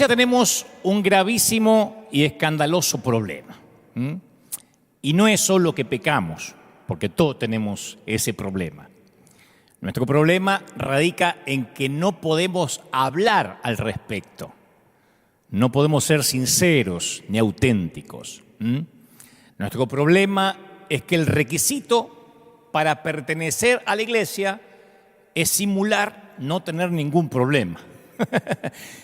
iglesia tenemos un gravísimo y escandaloso problema. Y no es solo que pecamos, porque todos tenemos ese problema. Nuestro problema radica en que no podemos hablar al respecto. No podemos ser sinceros ni auténticos. Nuestro problema es que el requisito para pertenecer a la iglesia es simular no tener ningún problema.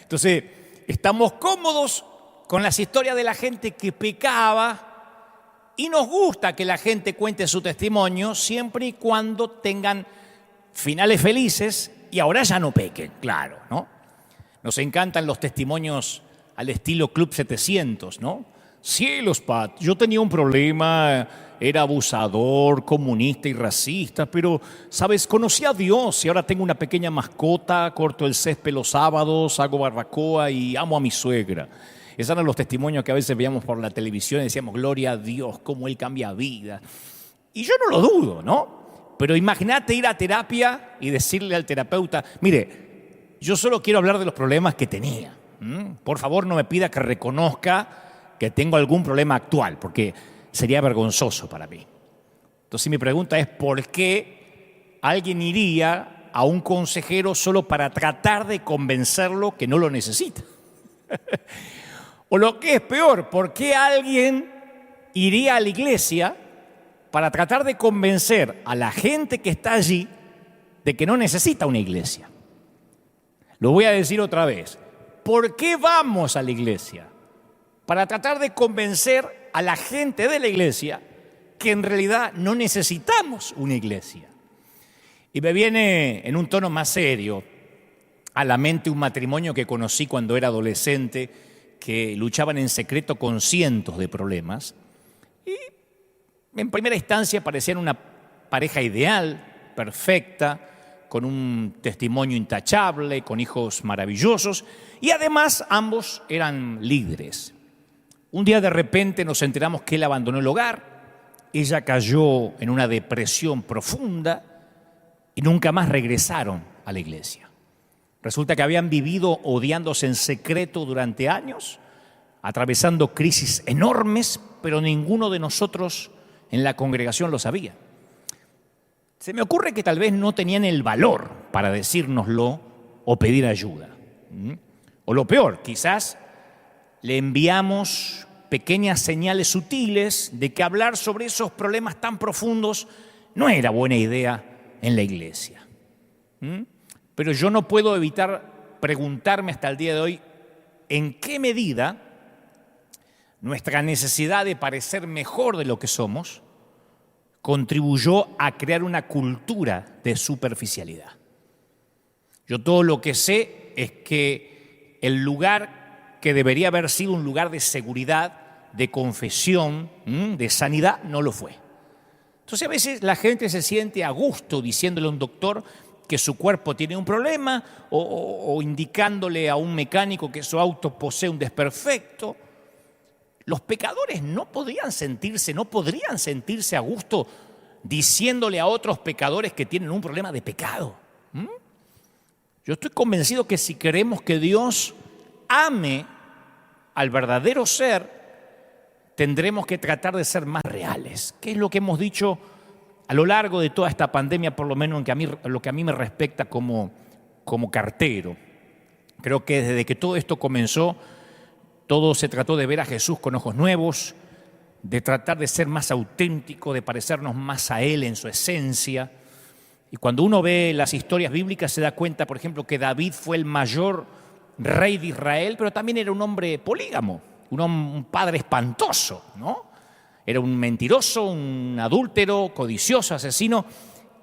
Entonces, estamos cómodos con las historias de la gente que pecaba y nos gusta que la gente cuente su testimonio siempre y cuando tengan finales felices y ahora ya no pequen, claro, ¿no? Nos encantan los testimonios al estilo Club 700, ¿no? Cielos, Pat, yo tenía un problema, era abusador, comunista y racista, pero, ¿sabes? Conocí a Dios y ahora tengo una pequeña mascota, corto el césped los sábados, hago barbacoa y amo a mi suegra. Esos eran los testimonios que a veces veíamos por la televisión y decíamos, gloria a Dios, cómo Él cambia vida. Y yo no lo dudo, ¿no? Pero imagínate ir a terapia y decirle al terapeuta, mire, yo solo quiero hablar de los problemas que tenía. Por favor, no me pida que reconozca que tengo algún problema actual, porque sería vergonzoso para mí. Entonces mi pregunta es, ¿por qué alguien iría a un consejero solo para tratar de convencerlo que no lo necesita? O lo que es peor, ¿por qué alguien iría a la iglesia para tratar de convencer a la gente que está allí de que no necesita una iglesia? Lo voy a decir otra vez. ¿Por qué vamos a la iglesia? Para tratar de convencer a la gente de la iglesia que en realidad no necesitamos una iglesia. Y me viene en un tono más serio a la mente un matrimonio que conocí cuando era adolescente, que luchaban en secreto con cientos de problemas. Y en primera instancia parecían una pareja ideal, perfecta, con un testimonio intachable, con hijos maravillosos, y además ambos eran líderes. Un día de repente nos enteramos que él abandonó el hogar, ella cayó en una depresión profunda y nunca más regresaron a la iglesia. Resulta que habían vivido odiándose en secreto durante años, atravesando crisis enormes, pero ninguno de nosotros en la congregación lo sabía. Se me ocurre que tal vez no tenían el valor para decírnoslo o pedir ayuda. O lo peor, quizás le enviamos pequeñas señales sutiles de que hablar sobre esos problemas tan profundos no era buena idea en la iglesia. Pero yo no puedo evitar preguntarme hasta el día de hoy en qué medida nuestra necesidad de parecer mejor de lo que somos contribuyó a crear una cultura de superficialidad. Yo todo lo que sé es que el lugar que debería haber sido un lugar de seguridad, de confesión, de sanidad, no lo fue. Entonces a veces la gente se siente a gusto diciéndole a un doctor que su cuerpo tiene un problema o indicándole a un mecánico que su auto posee un desperfecto. Los pecadores no podrían sentirse a gusto diciéndole a otros pecadores que tienen un problema de pecado. Yo estoy convencido que si queremos que Dios ame al verdadero ser, tendremos que tratar de ser más reales. ¿Qué es lo que hemos dicho a lo largo de toda esta pandemia, por lo menos en lo que a mí me respecta como cartero? Creo que desde que todo esto comenzó, todo se trató de ver a Jesús con ojos nuevos, de tratar de ser más auténtico, de parecernos más a Él en su esencia. Y cuando uno ve las historias bíblicas se da cuenta, por ejemplo, que David fue el mayor rey de Israel, pero también era un hombre polígamo, un padre espantoso, ¿no? Era un mentiroso, un adúltero, codicioso, asesino.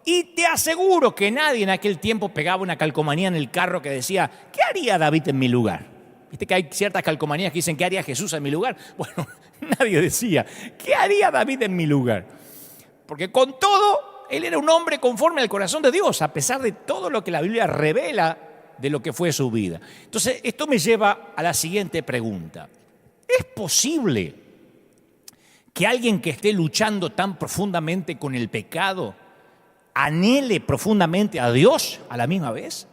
Y te aseguro que nadie en aquel tiempo pegaba una calcomanía en el carro que decía, ¿qué haría David en mi lugar? Viste que hay ciertas calcomanías que dicen, ¿qué haría Jesús en mi lugar? Bueno, nadie decía, ¿qué haría David en mi lugar? Porque con todo, él era un hombre conforme al corazón de Dios, a pesar de todo lo que la Biblia revela de lo que fue su vida. Entonces, esto me lleva a la siguiente pregunta. ¿Es posible que alguien que esté luchando tan profundamente con el pecado anhele profundamente a Dios a la misma vez?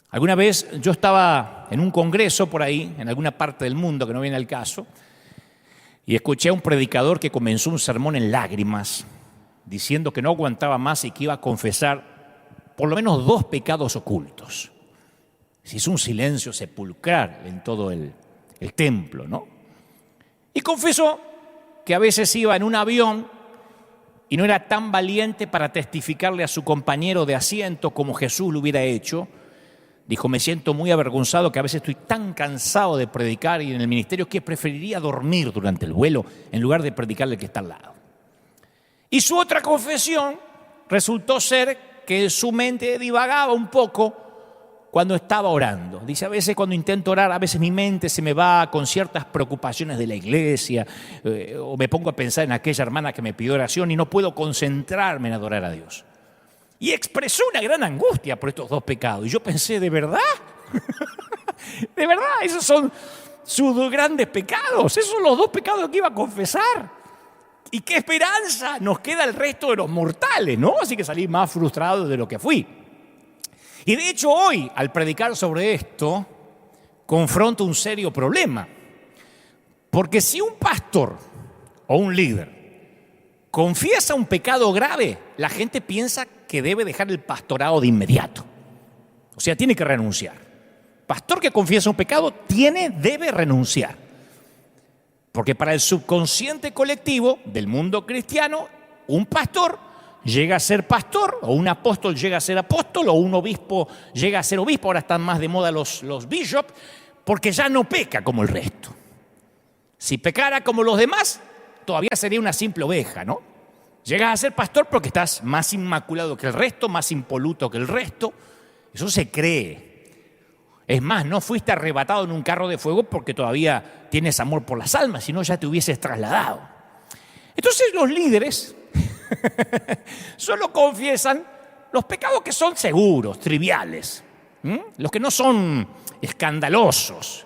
Alguna vez yo estaba en un congreso por ahí, en alguna parte del mundo que no viene al caso, y escuché a un predicador que comenzó un sermón en lágrimas, diciendo que no aguantaba más y que iba a confesar por lo menos 2 pecados ocultos. Se hizo un silencio sepulcral en todo el templo, ¿no? Y confesó que a veces iba en un avión y no era tan valiente para testificarle a su compañero de asiento como Jesús lo hubiera hecho. Dijo, me siento muy avergonzado que a veces estoy tan cansado de predicar y en el ministerio que preferiría dormir durante el vuelo en lugar de predicarle al que está al lado. Y su otra confesión resultó ser que su mente divagaba un poco cuando estaba orando. Dice, a veces cuando intento orar, a veces mi mente se me va con ciertas preocupaciones de la iglesia, o me pongo a pensar en aquella hermana que me pidió oración y no puedo concentrarme en adorar a Dios. Y expresó una gran angustia por estos 2 pecados. Y yo pensé, ¿de verdad? ¿De verdad? Esos son sus 2 grandes pecados. Esos son los 2 pecados que iba a confesar. ¿Y qué esperanza nos queda el resto de los mortales, no? Así que salí más frustrado de lo que fui. Y de hecho hoy, al predicar sobre esto, confronto un serio problema. Porque si un pastor o un líder confiesa un pecado grave, la gente piensa que debe dejar el pastorado de inmediato. O sea, tiene que renunciar. Pastor que confiesa un pecado debe renunciar. Porque para el subconsciente colectivo del mundo cristiano, un pastor llega a ser pastor, o un apóstol llega a ser apóstol, o un obispo llega a ser obispo. Ahora están más de moda los bishops, porque ya no peca como el resto. Si pecara como los demás, todavía sería una simple oveja, ¿no? Llegas a ser pastor porque estás más inmaculado que el resto, más impoluto que el resto. Eso se cree. Es más, no fuiste arrebatado en un carro de fuego porque todavía tienes amor por las almas, si no ya te hubieses trasladado. Entonces los líderes solo confiesan los pecados que son seguros, triviales, los que no son escandalosos.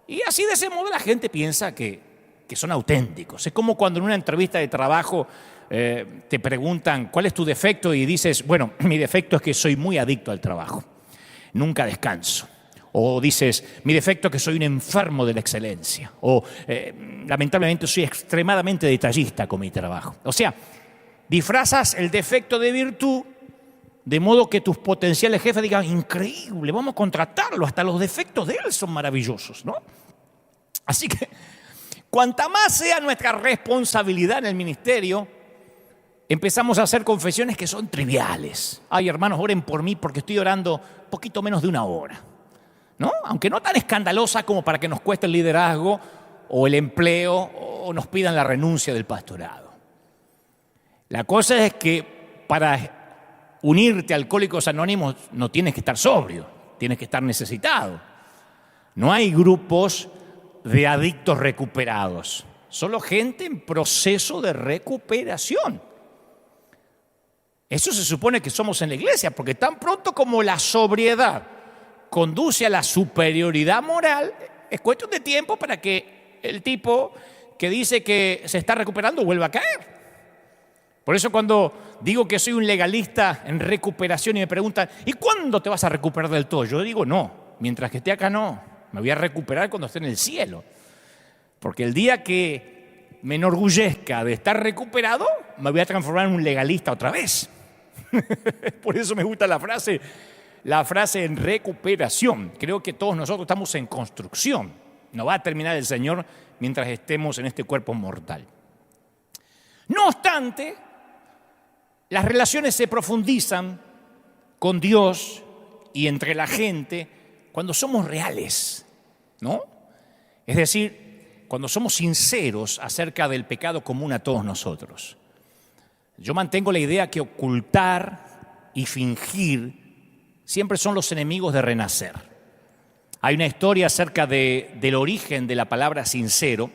Y así de ese modo la gente piensa que son auténticos. Es como cuando en una entrevista de trabajo te preguntan cuál es tu defecto y dices, bueno, mi defecto es que soy muy adicto al trabajo, nunca descanso. O dices, mi defecto es que soy un enfermo de la excelencia. O lamentablemente soy extremadamente detallista con mi trabajo. O sea, disfrazas el defecto de virtud de modo que tus potenciales jefes digan, increíble, vamos a contratarlo, hasta los defectos de él son maravillosos, ¿no? Así que cuanta más sea nuestra responsabilidad en el ministerio, empezamos a hacer confesiones que son triviales. Ay, hermanos, oren por mí porque estoy orando poquito menos de 1 hora, ¿no? Aunque no tan escandalosa como para que nos cueste el liderazgo o el empleo o nos pidan la renuncia del pastorado. La cosa es que para unirte a Alcohólicos Anónimos no tienes que estar sobrio, tienes que estar necesitado. No hay grupos de adictos recuperados, solo gente en proceso de recuperación. Eso se supone que somos en la iglesia, porque tan pronto como la sobriedad conduce a la superioridad moral, es cuestión de tiempo para que el tipo que dice que se está recuperando vuelva a caer. Por eso cuando digo que soy un legalista en recuperación y me preguntan, ¿y cuándo te vas a recuperar del todo? Yo digo, no, mientras que esté acá no, me voy a recuperar cuando esté en el cielo. Porque el día que me enorgullezca de estar recuperado, me voy a transformar en un legalista otra vez. Por eso me gusta la frase en recuperación. Creo que todos nosotros estamos en construcción. No va a terminar el Señor mientras estemos en este cuerpo mortal. No obstante, las relaciones se profundizan con Dios y entre la gente cuando somos reales, ¿no? Es decir, cuando somos sinceros acerca del pecado común a todos nosotros. Yo mantengo la idea que ocultar y fingir siempre son los enemigos de renacer. Hay una historia acerca del origen de la palabra sincero,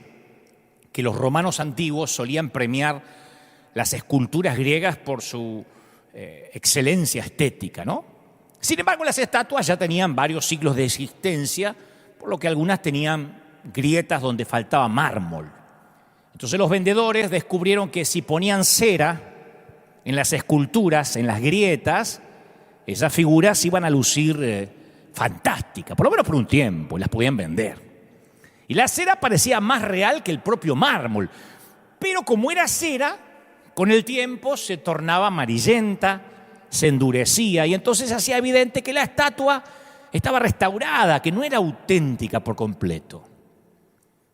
que los romanos antiguos solían premiar las esculturas griegas por su excelencia estética, ¿no? Sin embargo, las estatuas ya tenían varios siglos de existencia, por lo que algunas tenían grietas donde faltaba mármol. Entonces los vendedores descubrieron que si ponían cera en las esculturas, en las grietas, esas figuras iban a lucir fantástica, por lo menos por un tiempo, y las podían vender. Y la cera parecía más real que el propio mármol, pero como era cera, con el tiempo se tornaba amarillenta, se endurecía, y entonces hacía evidente que la estatua estaba restaurada, que no era auténtica por completo.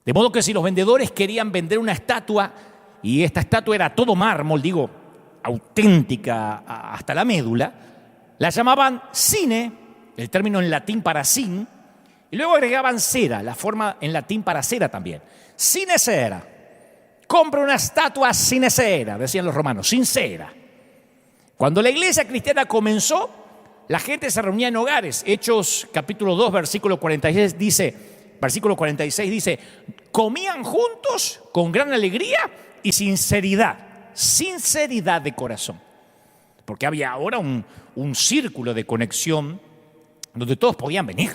De modo que si los vendedores querían vender una estatua, y esta estatua era todo mármol, digo, auténtica hasta la médula, la llamaban cine, el término en latín para sin, y luego agregaban cera, la forma en latín para cera también. Cine cera. Compra una estatua sin cera, decían los romanos, sin cera. Cuando la iglesia cristiana comenzó, la gente se reunía en hogares. Hechos capítulo 2, versículo 46 dice, comían juntos con gran alegría y sinceridad de corazón. Porque había ahora un círculo de conexión donde todos podían venir,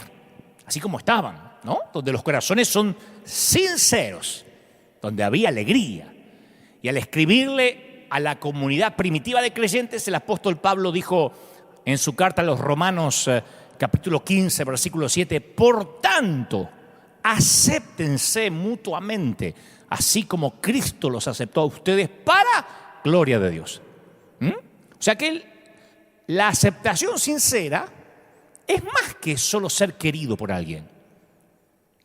así como estaban, ¿no? Donde los corazones son sinceros, donde había alegría. Y al escribirle a la comunidad primitiva de creyentes, el apóstol Pablo dijo en su carta a los Romanos, capítulo 15, versículo 7, por tanto, acéptense mutuamente, así como Cristo los aceptó a ustedes para gloria de Dios. O sea que la aceptación sincera es más que solo ser querido por alguien.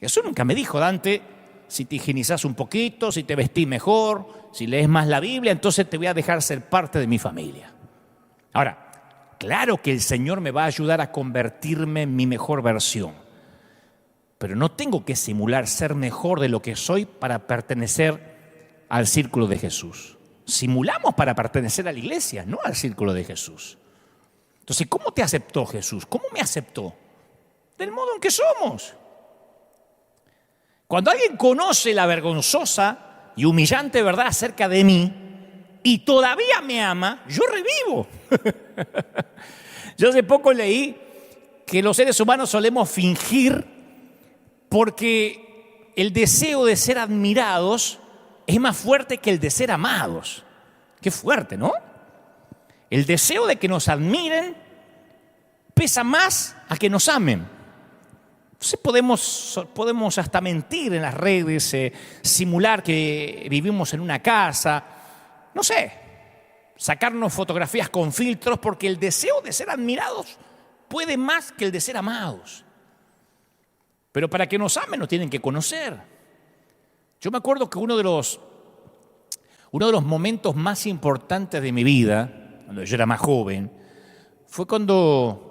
Jesús nunca me dijo, Dante, si te higienizás un poquito, si te vestís mejor, si lees más la Biblia, entonces te voy a dejar ser parte de mi familia. Ahora, claro que el Señor me va a ayudar a convertirme en mi mejor versión, pero no tengo que simular ser mejor de lo que soy para pertenecer al círculo de Jesús. Simulamos para pertenecer a la iglesia, no al círculo de Jesús. Entonces, ¿cómo te aceptó Jesús? ¿Cómo me aceptó? Del modo en que somos. Cuando alguien conoce la vergonzosa y humillante verdad acerca de mí y todavía me ama, yo revivo. Yo hace poco leí que los seres humanos solemos fingir porque el deseo de ser admirados es más fuerte que el de ser amados. Qué fuerte, ¿no? El deseo de que nos admiren pesa más a que nos amen. Entonces podemos hasta mentir en las redes, simular que vivimos en una casa, no sé, sacarnos fotografías con filtros porque el deseo de ser admirados puede más que el de ser amados. Pero para que nos amen nos tienen que conocer. Yo me acuerdo que uno de los momentos más importantes de mi vida, cuando yo era más joven, fue cuando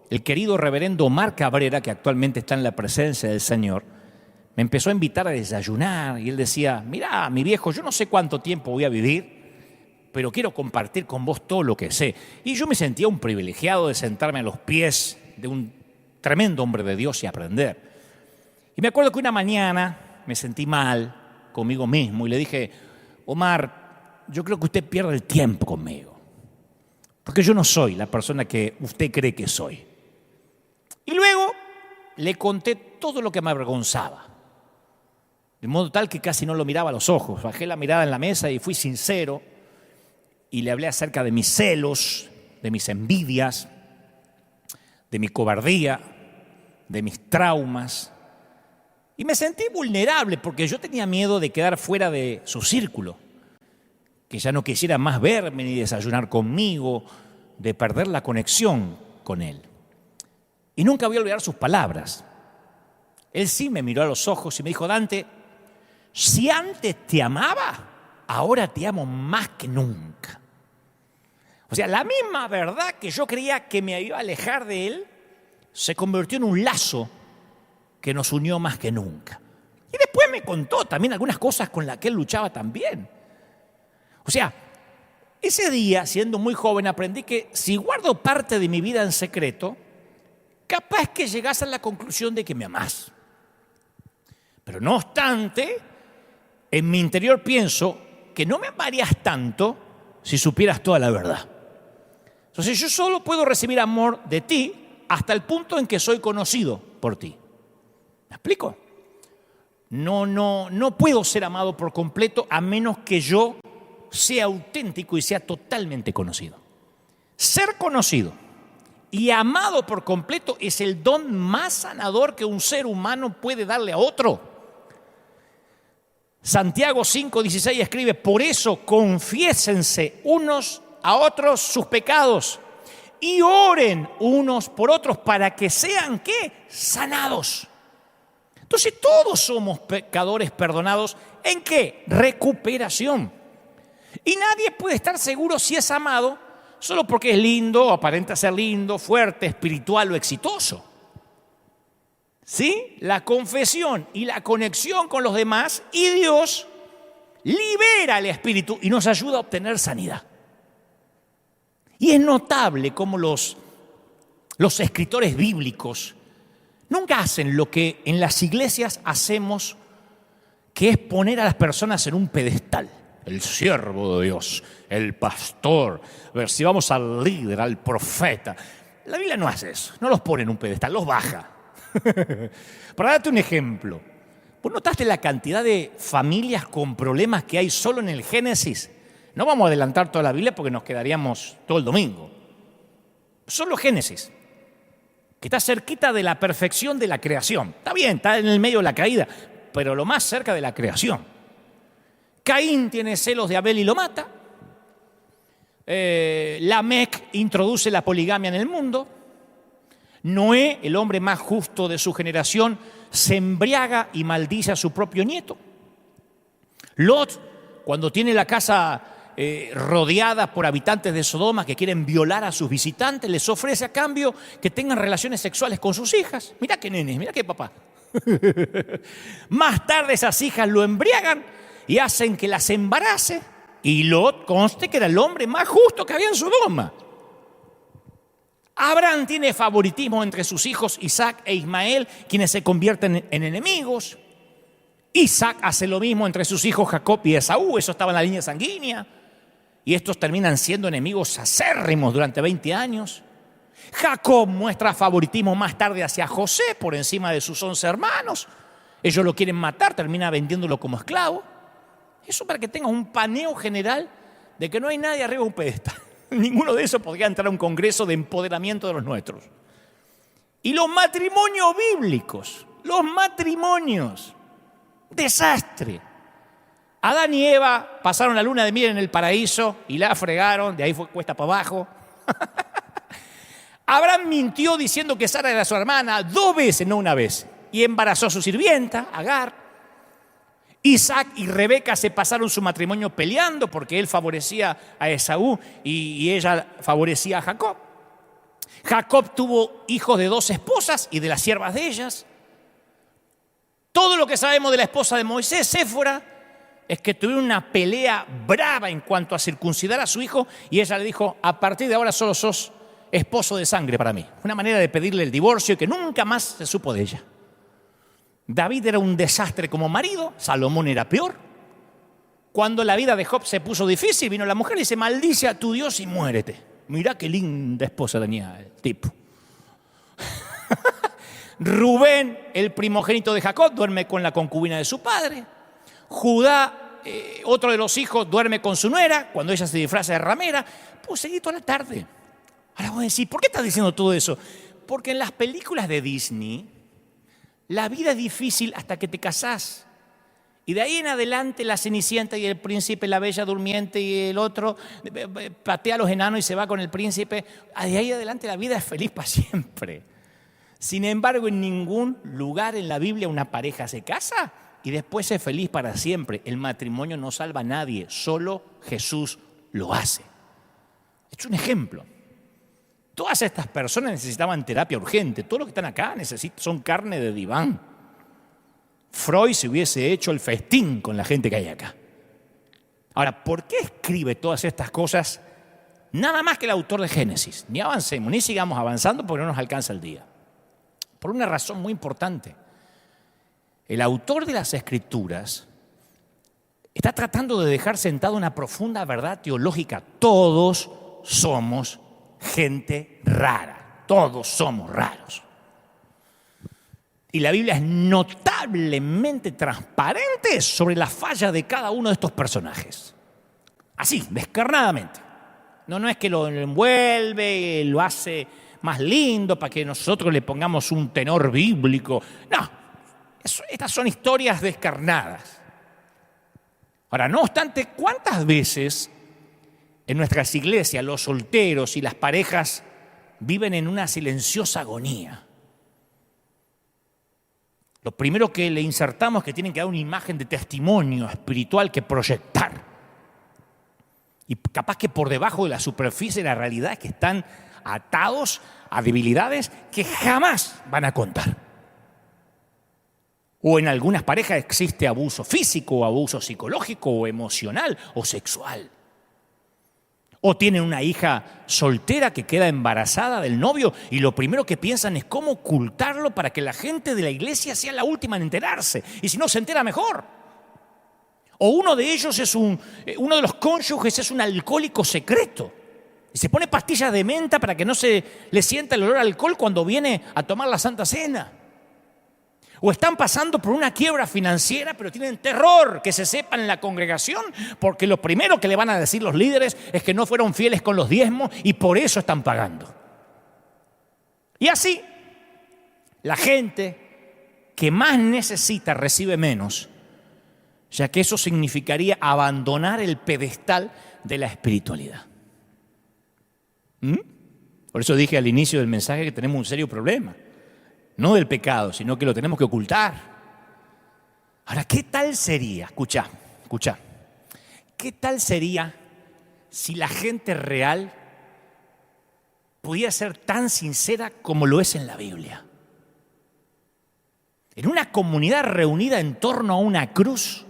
el querido reverendo Omar Cabrera, que actualmente está en la presencia del Señor, me empezó a invitar a desayunar y él decía, mirá, mi viejo, yo no sé cuánto tiempo voy a vivir, pero quiero compartir con vos todo lo que sé. Y yo me sentía un privilegiado de sentarme a los pies de un tremendo hombre de Dios y aprender. Y me acuerdo que una mañana me sentí mal conmigo mismo y le dije, Omar, yo creo que usted pierde el tiempo conmigo, porque yo no soy la persona que usted cree que soy. Y luego le conté todo lo que me avergonzaba, de modo tal que casi no lo miraba a los ojos. Bajé la mirada en la mesa y fui sincero y le hablé acerca de mis celos, de mis envidias, de mi cobardía, de mis traumas. Y me sentí vulnerable porque yo tenía miedo de quedar fuera de su círculo, que ya no quisiera más verme ni desayunar conmigo, de perder la conexión con él. Y nunca voy a olvidar sus palabras. Él sí me miró a los ojos y me dijo, Dante, si antes te amaba, ahora te amo más que nunca. O sea, la misma verdad que yo creía que me iba a alejar de él, se convirtió en un lazo que nos unió más que nunca. Y después me contó también algunas cosas con las que él luchaba también. O sea, ese día, siendo muy joven, aprendí que si guardo parte de mi vida en secreto, capaz que llegas a la conclusión de que me amás. Pero no obstante, en mi interior pienso que no me amarías tanto si supieras toda la verdad. Entonces yo solo puedo recibir amor de ti hasta el punto en que soy conocido por ti. ¿Me explico? No puedo ser amado por completo a menos que yo sea auténtico y sea totalmente conocido. Ser conocido y amado por completo es el don más sanador que un ser humano puede darle a otro. Santiago 5:16 escribe: por eso confiésense unos a otros sus pecados y oren unos por otros para que sean, ¿qué? Sanados. Entonces todos somos pecadores perdonados. ¿En qué? Recuperación. Y nadie puede estar seguro si es amado solo porque es lindo, aparenta ser lindo, fuerte, espiritual o exitoso. ¿Sí? La confesión y la conexión con los demás y Dios libera el espíritu y nos ayuda a obtener sanidad. Y es notable cómo los escritores bíblicos nunca hacen lo que en las iglesias hacemos, que es poner a las personas en un pedestal. El siervo de Dios, el pastor, a ver si vamos al líder, al profeta. La Biblia no hace eso, no los pone en un pedestal, los baja. Para darte un ejemplo, ¿vos notaste la cantidad de familias con problemas que hay solo en el Génesis? No vamos a adelantar toda la Biblia porque nos quedaríamos todo el domingo. Solo Génesis, que está cerquita de la perfección de la creación. Está bien, está en el medio de la caída, pero lo más cerca de la creación. Caín tiene celos de Abel y lo mata. Lamec introduce la poligamia en el mundo. Noé, el hombre más justo de su generación, se embriaga y maldice a su propio nieto. Lot, cuando tiene la casa rodeada por habitantes de Sodoma que quieren violar a sus visitantes, les ofrece a cambio que tengan relaciones sexuales con sus hijas. Mirá qué nenes, mirá qué papá. Más tarde esas hijas lo embriagan y hacen que las embarace. Y Lot, conste que era el hombre más justo que había en Sodoma. Abraham tiene favoritismo entre sus hijos Isaac e Ismael, quienes se convierten en enemigos. Isaac hace lo mismo entre sus hijos Jacob y Esaú, eso estaba en la línea sanguínea. Y estos terminan siendo enemigos acérrimos durante 20 años. Jacob muestra favoritismo más tarde hacia José por encima de sus 11 hermanos. Ellos lo quieren matar, termina vendiéndolo como esclavo. Eso para que tengas un paneo general de que no hay nadie arriba de un pedestal. Ninguno de esos podría entrar a un congreso de empoderamiento de los nuestros. Y los matrimonios bíblicos, desastre. Adán y Eva pasaron la luna de miel en el paraíso y la fregaron, de ahí fue cuesta para abajo. Abraham mintió diciendo que Sara era su hermana 2 veces, no una vez, y embarazó a su sirvienta, Agar. Isaac y Rebeca se pasaron su matrimonio peleando porque él favorecía a Esaú y ella favorecía a Jacob. Jacob tuvo hijos de 2 esposas y de las siervas de ellas. Todo lo que sabemos de la esposa de Moisés, Séfora, es que tuvieron una pelea brava en cuanto a circuncidar a su hijo y ella le dijo: a partir de ahora solo sos esposo de sangre para mí. Una manera de pedirle el divorcio y que nunca más se supo de ella. David era un desastre como marido, Salomón era peor. Cuando la vida de Job se puso difícil, vino la mujer y dice: maldice a tu Dios y muérete. Mirá qué linda esposa tenía el tipo. Rubén, el primogénito de Jacob, duerme con la concubina de su padre. Judá, otro de los hijos, duerme con su nuera cuando ella se disfraza de ramera. Pues seguí toda la tarde. Ahora voy a decir, ¿por qué estás diciendo todo eso? Porque en las películas de Disney, la vida es difícil hasta que te casás. Y de ahí en adelante la Cenicienta y el príncipe, la Bella Durmiente y el otro patea a los enanos y se va con el príncipe. De ahí en adelante la vida es feliz para siempre. Sin embargo, en ningún lugar en la Biblia una pareja se casa y después es feliz para siempre. El matrimonio no salva a nadie, solo Jesús lo hace. Es un ejemplo. Todas estas personas necesitaban terapia urgente. Todos los que están acá son carne de diván. Freud se hubiese hecho el festín con la gente que hay acá. Ahora, ¿por qué escribe todas estas cosas nada más que el autor de Génesis? Ni avancemos, ni sigamos avanzando porque no nos alcanza el día. Por una razón muy importante. El autor de las Escrituras está tratando de dejar sentada una profunda verdad teológica. Todos somos gente rara. Todos somos raros. Y la Biblia es notablemente transparente sobre la falla de cada uno de estos personajes. Así, descarnadamente. No es que lo envuelve, lo hace más lindo, para que nosotros le pongamos un tenor bíblico. No, estas son historias descarnadas. Ahora, no obstante, ¿cuántas veces en nuestras iglesias los solteros y las parejas viven en una silenciosa agonía? Lo primero que le insertamos es que tienen que dar una imagen de testimonio espiritual que proyectar. Y capaz que por debajo de la superficie de la realidad es que están atados a debilidades que jamás van a contar. O en algunas parejas existe abuso físico, o abuso psicológico, o emocional, o sexual. O tienen una hija soltera que queda embarazada del novio y lo primero que piensan es cómo ocultarlo para que la gente de la iglesia sea la última en enterarse. Y si no se entera, mejor. O uno de ellos uno de los cónyuges es un alcohólico secreto. Y se pone pastillas de menta para que no se le sienta el olor a alcohol cuando viene a tomar la Santa Cena. O están pasando por una quiebra financiera, pero tienen terror que se sepa en la congregación, porque lo primero que le van a decir los líderes es que no fueron fieles con los diezmos y por eso están pagando. Y así, la gente que más necesita recibe menos, ya que eso significaría abandonar el pedestal de la espiritualidad. Por eso dije al inicio del mensaje que tenemos un serio problema. No del pecado, sino que lo tenemos que ocultar. Ahora, ¿qué tal sería? Escucha. ¿Qué tal sería si la gente real pudiera ser tan sincera como lo es en la Biblia? En una comunidad reunida en torno a una cruz,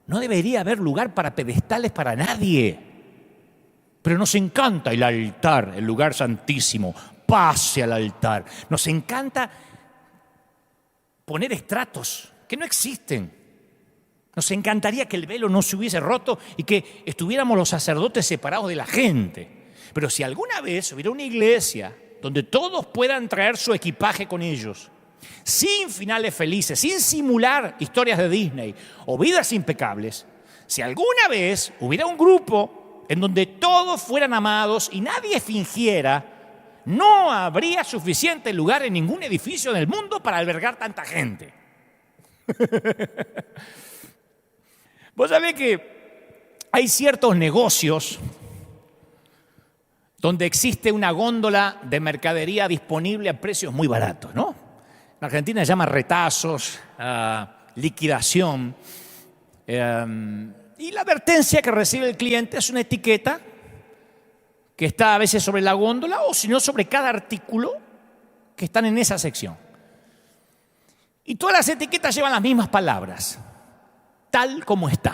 no debería haber lugar para pedestales para nadie. Pero nos encanta el altar, el lugar santísimo. Pase al altar. Nos encanta poner estratos que no existen. Nos encantaría que el velo no se hubiese roto y que estuviéramos los sacerdotes separados de la gente. Pero si alguna vez hubiera una iglesia donde todos puedan traer su equipaje con ellos, sin finales felices, sin simular historias de Disney o vidas impecables, si alguna vez hubiera un grupo en donde todos fueran amados y nadie fingiera, no habría suficiente lugar en ningún edificio del mundo para albergar tanta gente. Vos sabés que hay ciertos negocios donde existe una góndola de mercadería disponible a precios muy baratos, ¿no? En Argentina se llama retazos, liquidación. Y la advertencia que recibe el cliente es una etiqueta que está a veces sobre la góndola o si no sobre cada artículo que están en esa sección. Y todas las etiquetas llevan las mismas palabras, tal como está,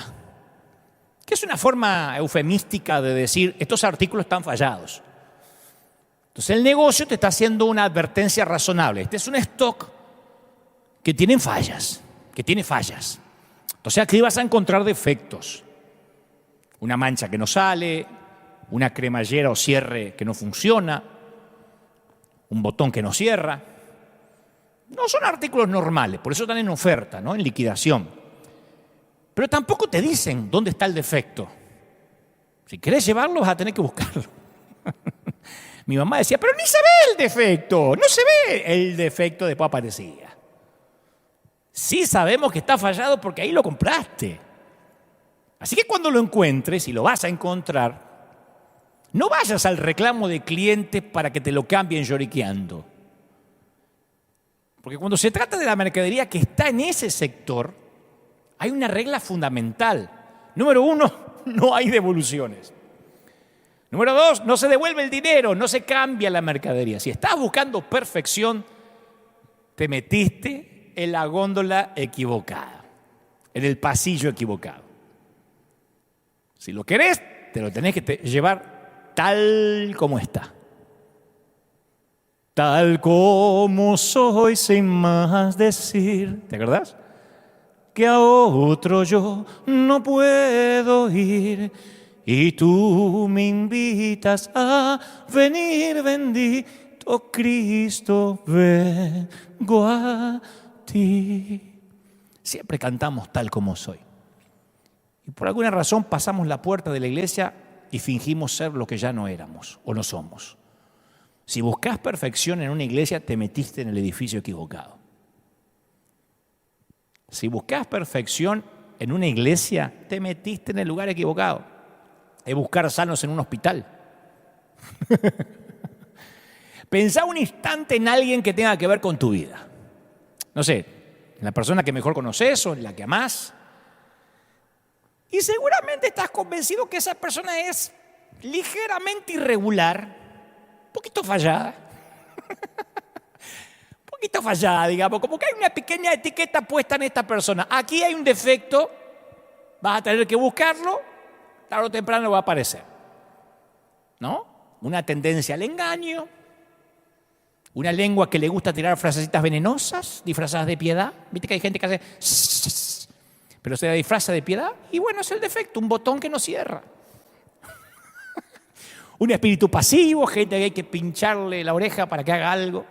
que es una forma eufemística de decir estos artículos están fallados. Entonces el negocio te está haciendo una advertencia razonable. Este es un stock que tiene fallas. Entonces aquí vas a encontrar defectos. Una mancha que no sale, una cremallera o cierre que no funciona, un botón que no cierra. No son artículos normales, por eso están en oferta, ¿no? En liquidación. Pero tampoco te dicen dónde está el defecto. Si querés llevarlo vas a tener que buscarlo. Mi mamá decía, pero ni se ve el defecto, no se ve el defecto, después aparecía. Sí sabemos que está fallado porque ahí lo compraste. Así que cuando lo encuentres, y lo vas a encontrar, no vayas al reclamo de clientes para que te lo cambien lloriqueando. Porque cuando se trata de la mercadería que está en ese sector, hay una regla fundamental. Número 1, no hay devoluciones. Número 2, no se devuelve el dinero, no se cambia la mercadería. Si estás buscando perfección, te metiste en la góndola equivocada, en el pasillo equivocado. Si lo querés, te lo tenés que llevar tal como está. Tal como soy sin más decir. ¿Te acordás? Que a otro yo no puedo ir y tú me invitas a venir, bendito Cristo, vengo a ti. Siempre cantamos tal como soy. Y por alguna razón pasamos la puerta de la iglesia y fingimos ser lo que ya no éramos o no somos. Si buscas perfección en una iglesia, te metiste en el edificio equivocado. Si buscas perfección en una iglesia, te metiste en el lugar equivocado. Es buscar sanos en un hospital. Pensá un instante en alguien que tenga que ver con tu vida. No sé, en la persona que mejor conoces o en la que amás. Y seguramente estás convencido que esa persona es ligeramente irregular, un poquito fallada. Un poquito fallada, digamos, como que hay una pequeña etiqueta puesta en esta persona. Aquí hay un defecto, vas a tener que buscarlo, tarde o temprano va a aparecer. ¿No? Una tendencia al engaño, una lengua que le gusta tirar frasecitas venenosas, disfrazadas de piedad. ¿Viste que hay gente que hace pero se disfraza de piedad? Y bueno, es el defecto, un botón que no cierra. Un espíritu pasivo, gente que hay que pincharle la oreja para que haga algo.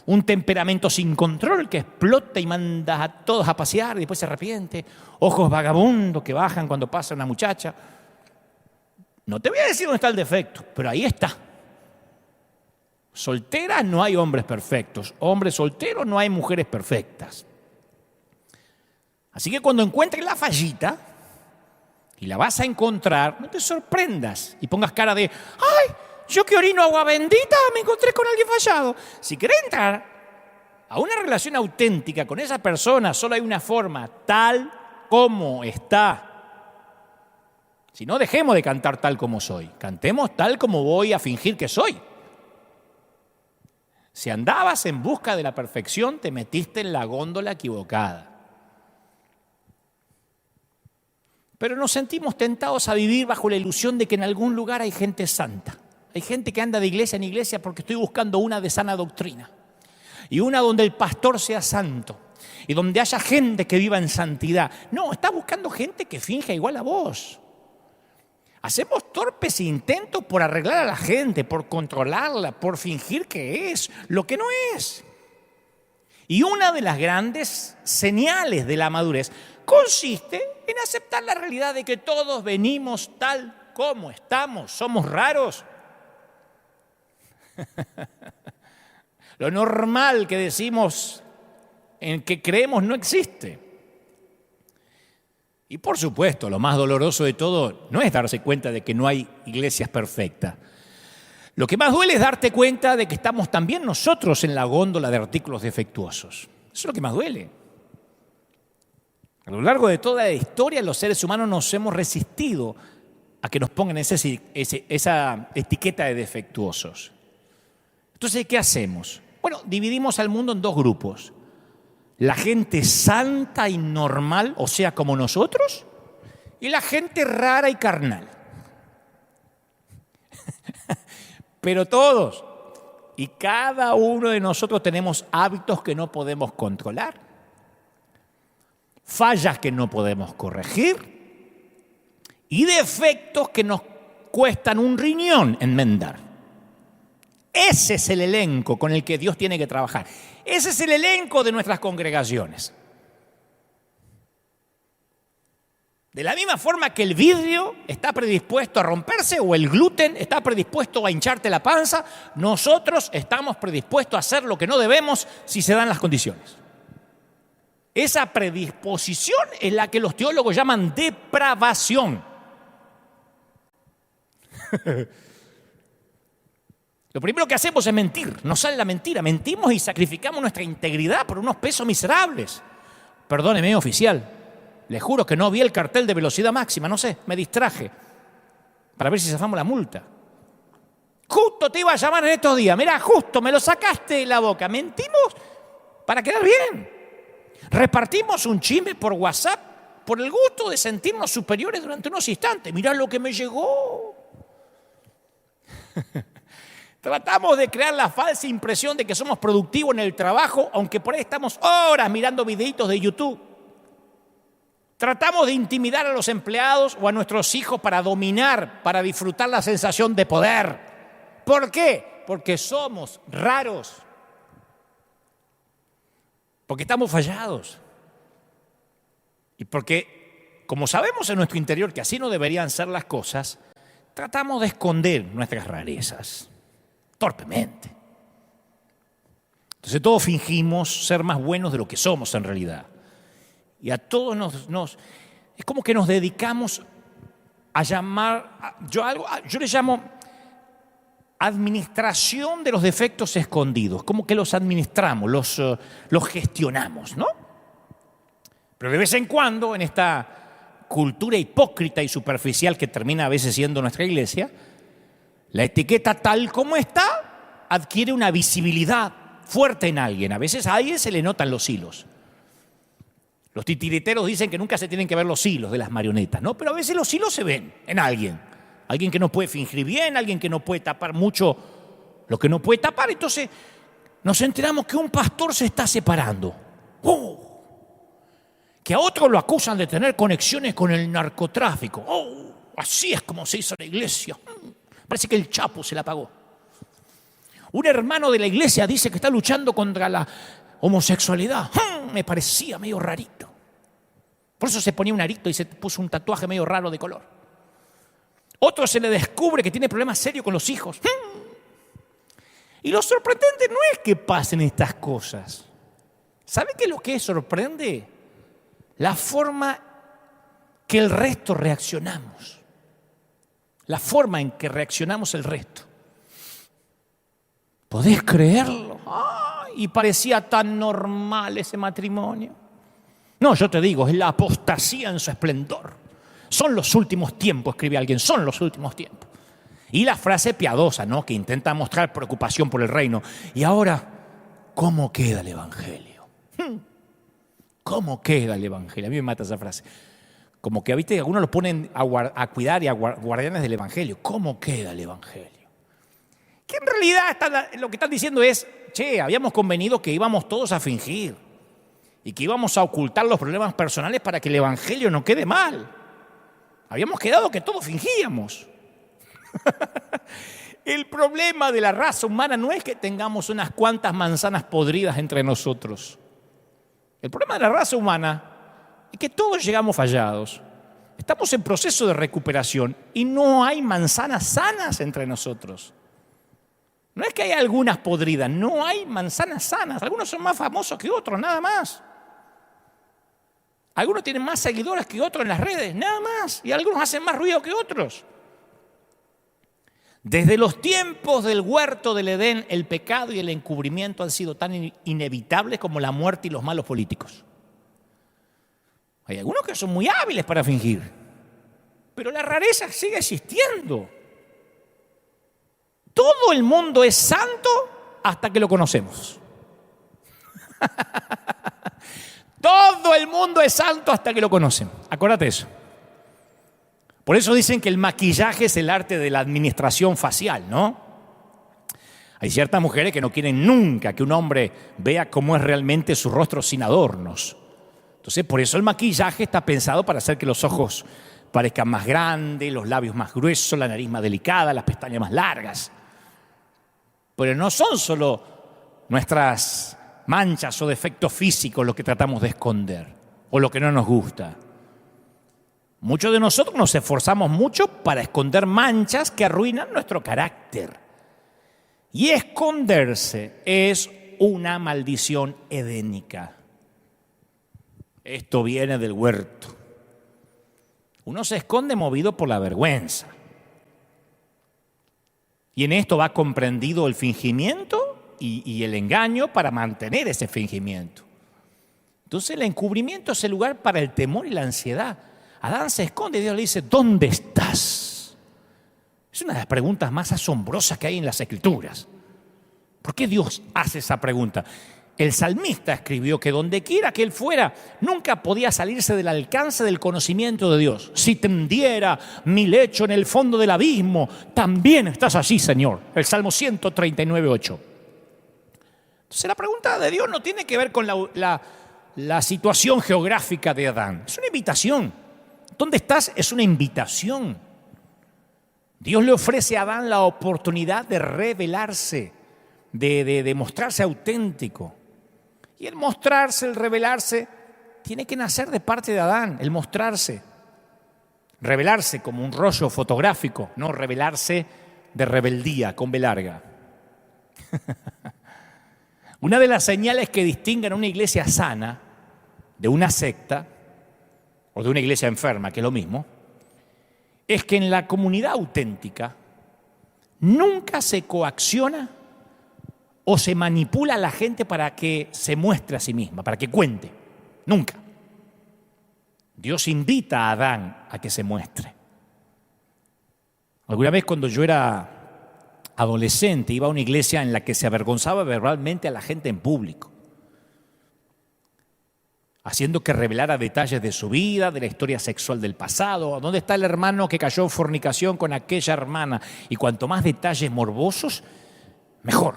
Un temperamento sin control que explota y manda a todos a pasear y después se arrepiente. Ojos vagabundos que bajan cuando pasa una muchacha. No te voy a decir dónde está el defecto, pero ahí está. Solteras no hay hombres perfectos. Hombres solteros no hay mujeres perfectas. Así que cuando encuentres la fallita, y la vas a encontrar, no te sorprendas y pongas cara de ¡ay! Yo que orino agua bendita, me encontré con alguien fallado. Si querés entrar a una relación auténtica con esa persona, solo hay una forma, tal como está. Si no, dejemos de cantar tal como soy. Cantemos tal como voy a fingir que soy. Si andabas en busca de la perfección, te metiste en la góndola equivocada. Pero nos sentimos tentados a vivir bajo la ilusión de que en algún lugar hay gente santa. Hay gente que anda de iglesia en iglesia porque estoy buscando una de sana doctrina. Y una donde el pastor sea santo. Y donde haya gente que viva en santidad. No, estás buscando gente que finja igual a vos. Hacemos torpes intentos por arreglar a la gente, por controlarla, por fingir que es lo que no es. Y una de las grandes señales de la madurez consiste en aceptar la realidad de que todos venimos tal como estamos, somos raros. Lo normal que decimos, en que creemos, no existe. Y por supuesto, lo más doloroso de todo no es darse cuenta de que no hay iglesias perfectas. Lo que más duele es darte cuenta de que estamos también nosotros en la góndola de artículos defectuosos. Eso es lo que más duele. A lo largo de toda la historia, los seres humanos nos hemos resistido a que nos pongan esa etiqueta de defectuosos. Entonces, ¿qué hacemos? Bueno, dividimos al mundo en dos grupos. La gente santa y normal, o sea, como nosotros, y la gente rara y carnal. Pero todos y cada uno de nosotros tenemos hábitos que no podemos controlar, fallas que no podemos corregir y defectos que nos cuestan un riñón enmendar. Ese es el elenco con el que Dios tiene que trabajar. Ese es el elenco de nuestras congregaciones. De la misma forma que el vidrio está predispuesto a romperse o el gluten está predispuesto a hincharte la panza, nosotros estamos predispuestos a hacer lo que no debemos si se dan las condiciones. Esa predisposición es la que los teólogos llaman depravación. Lo primero que hacemos es mentir, nos sale la mentira, mentimos y sacrificamos nuestra integridad por unos pesos miserables. Perdóneme, oficial, le juro que no vi el cartel de velocidad máxima, no sé, me distraje para ver si zafamos la multa. Justo te iba a llamar en estos días, mirá, justo me lo sacaste de la boca, mentimos para quedar bien. Repartimos un chisme por WhatsApp por el gusto de sentirnos superiores durante unos instantes. Mirá lo que me llegó. Tratamos de crear la falsa impresión de que somos productivos en el trabajo, aunque por ahí estamos horas mirando videitos de YouTube. Tratamos de intimidar a los empleados o a nuestros hijos para dominar, para disfrutar la sensación de poder. ¿Por qué? Porque somos raros. Porque estamos fallados. Y porque, como sabemos en nuestro interior que así no deberían ser las cosas, tratamos de esconder nuestras rarezas. torpemente. Entonces todos fingimos ser más buenos de lo que somos en realidad. Y a todos es como que nos dedicamos a llamar, yo le llamo administración de los defectos escondidos, como que los administramos, los gestionamos, ¿no? Pero de vez en cuando, en esta cultura hipócrita y superficial que termina a veces siendo nuestra iglesia, la etiqueta tal como está adquiere una visibilidad fuerte en alguien. A veces a alguien se le notan los hilos. Los titiriteros dicen que nunca se tienen que ver los hilos de las marionetas, ¿no? Pero a veces los hilos se ven en alguien. Alguien que no puede fingir bien, alguien que no puede tapar mucho lo que no puede tapar. Entonces nos enteramos que un pastor se está separando. ¡Oh! Que a otro lo acusan de tener conexiones con el narcotráfico. ¡Oh! Así es como se hizo la iglesia. Parece que el Chapo se la pagó. Un hermano de la iglesia dice que está luchando contra la homosexualidad. Me parecía medio rarito. Por eso se ponía un arito y se puso un tatuaje medio raro de color. Otro se le descubre que tiene problemas serios con los hijos. Y lo sorprendente no es que pasen estas cosas. ¿Sabe qué es lo que sorprende? La forma que el resto reaccionamos. La forma en que reaccionamos el resto. ¿Podés creerlo? Y parecía tan normal ese matrimonio. No, yo te digo, es la apostasía en su esplendor. Son los últimos tiempos, escribe alguien, son los últimos tiempos. Y la frase piadosa, ¿no? Que intenta mostrar preocupación por el reino. Y ahora, ¿cómo queda el evangelio? ¿Cómo queda el evangelio? A mí me mata esa frase. Como que, ¿viste? Algunos lo ponen a cuidar y a guardianes del evangelio. ¿Cómo queda el evangelio? Que en realidad lo que están diciendo es, che, habíamos convenido que íbamos todos a fingir y que íbamos a ocultar los problemas personales para que el evangelio no quede mal. Habíamos quedado que todos fingíamos. El problema de la raza humana no es que tengamos unas cuantas manzanas podridas entre nosotros. El problema de la raza humana es que todos llegamos fallados. Estamos en proceso de recuperación y no hay manzanas sanas entre nosotros. No es que haya algunas podridas, no hay manzanas sanas. Algunos son más famosos que otros, nada más. Algunos tienen más seguidores que otros en las redes, nada más. Y algunos hacen más ruido que otros. Desde los tiempos del huerto del Edén, el pecado y el encubrimiento han sido tan inevitables como la muerte y los malos políticos. Hay algunos que son muy hábiles para fingir, pero la rareza sigue existiendo. Todo el mundo es santo hasta que lo conocemos. Todo el mundo es santo hasta que lo conocen. Acuérdate eso. Por eso dicen que el maquillaje es el arte de la administración facial, ¿no? Hay ciertas mujeres que no quieren nunca que un hombre vea cómo es realmente su rostro sin adornos. Entonces, por eso el maquillaje está pensado para hacer que los ojos parezcan más grandes, los labios más gruesos, la nariz más delicada, las pestañas más largas. Pero no son solo nuestras manchas o defectos físicos lo que tratamos de esconder o lo que no nos gusta. Muchos de nosotros nos esforzamos mucho para esconder manchas que arruinan nuestro carácter. Y esconderse es una maldición edénica. Esto viene del huerto. Uno se esconde movido por la vergüenza. Y en esto va comprendido el fingimiento y el engaño para mantener ese fingimiento. Entonces el encubrimiento es el lugar para el temor y la ansiedad. Adán se esconde y Dios le dice, ¿dónde estás? Es una de las preguntas más asombrosas que hay en las Escrituras. ¿Por qué Dios hace esa pregunta? El salmista escribió que donde quiera que él fuera, nunca podía salirse del alcance del conocimiento de Dios. Si tendiera mi lecho en el fondo del abismo, también estás allí, Señor. El Salmo 139:8. Entonces la pregunta de Dios no tiene que ver con la situación geográfica de Adán. Es una invitación. ¿Dónde estás? Es una invitación. Dios le ofrece a Adán la oportunidad de revelarse, de mostrarse auténtico. Y el mostrarse, el revelarse, tiene que nacer de parte de Adán, el mostrarse. Revelarse como un rollo fotográfico, no revelarse de rebeldía con B larga. Una de las señales que distinguen a una iglesia sana de una secta o de una iglesia enferma, que es lo mismo, es que en la comunidad auténtica nunca se coacciona o se manipula a la gente para que se muestre a sí misma, para que cuente. Nunca. Dios invita a Adán a que se muestre. Alguna vez cuando yo era adolescente iba a una iglesia en la que se avergonzaba verbalmente a la gente en público, haciendo que revelara detalles de su vida, de la historia sexual del pasado. ¿Dónde está el hermano que cayó en fornicación con aquella hermana? Y cuanto más detalles morbosos, mejor.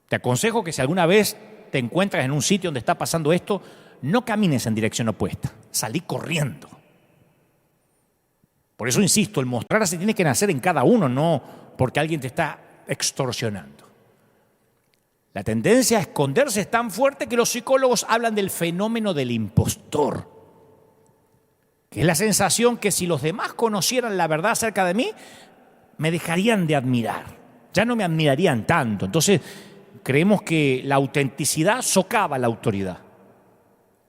Te aconsejo que si alguna vez te encuentras en un sitio donde está pasando esto, no camines en dirección opuesta, salí corriendo. Por eso insisto, el mostrarse tiene que nacer en cada uno, no porque alguien te está extorsionando. La tendencia a esconderse es tan fuerte que los psicólogos hablan del fenómeno del impostor, que es la sensación que si los demás conocieran la verdad acerca de mí, me dejarían de admirar, ya no me admirarían tanto. Entonces creemos que la autenticidad socava la autoridad,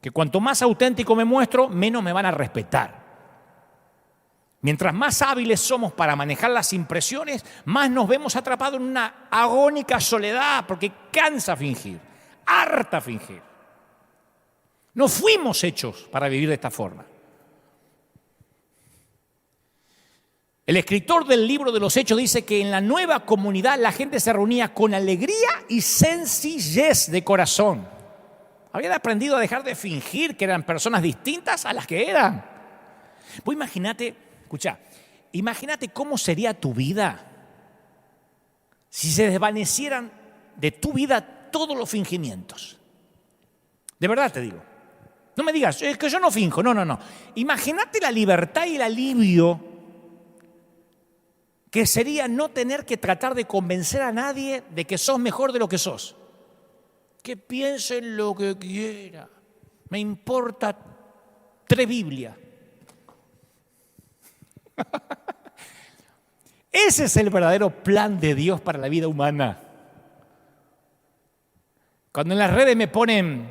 que cuanto más auténtico me muestro, menos me van a respetar. Mientras más hábiles somos para manejar las impresiones, más nos vemos atrapados en una agónica soledad, porque cansa fingir, harta fingir. No fuimos hechos para vivir de esta forma. El escritor del libro de los Hechos dice que en la nueva comunidad la gente se reunía con alegría y sencillez de corazón. Habían aprendido a dejar de fingir que eran personas distintas a las que eran. Vos imagínate cómo sería tu vida si se desvanecieran de tu vida todos los fingimientos. De verdad te digo. No me digas, es que yo no finjo. No. Imagínate la libertad y el alivio que sería no tener que tratar de convencer a nadie de que sos mejor de lo que sos. Que piensen lo que quiera. Me importa 3 Biblias. Ese es el verdadero plan de Dios para la vida humana. Cuando en las redes me ponen,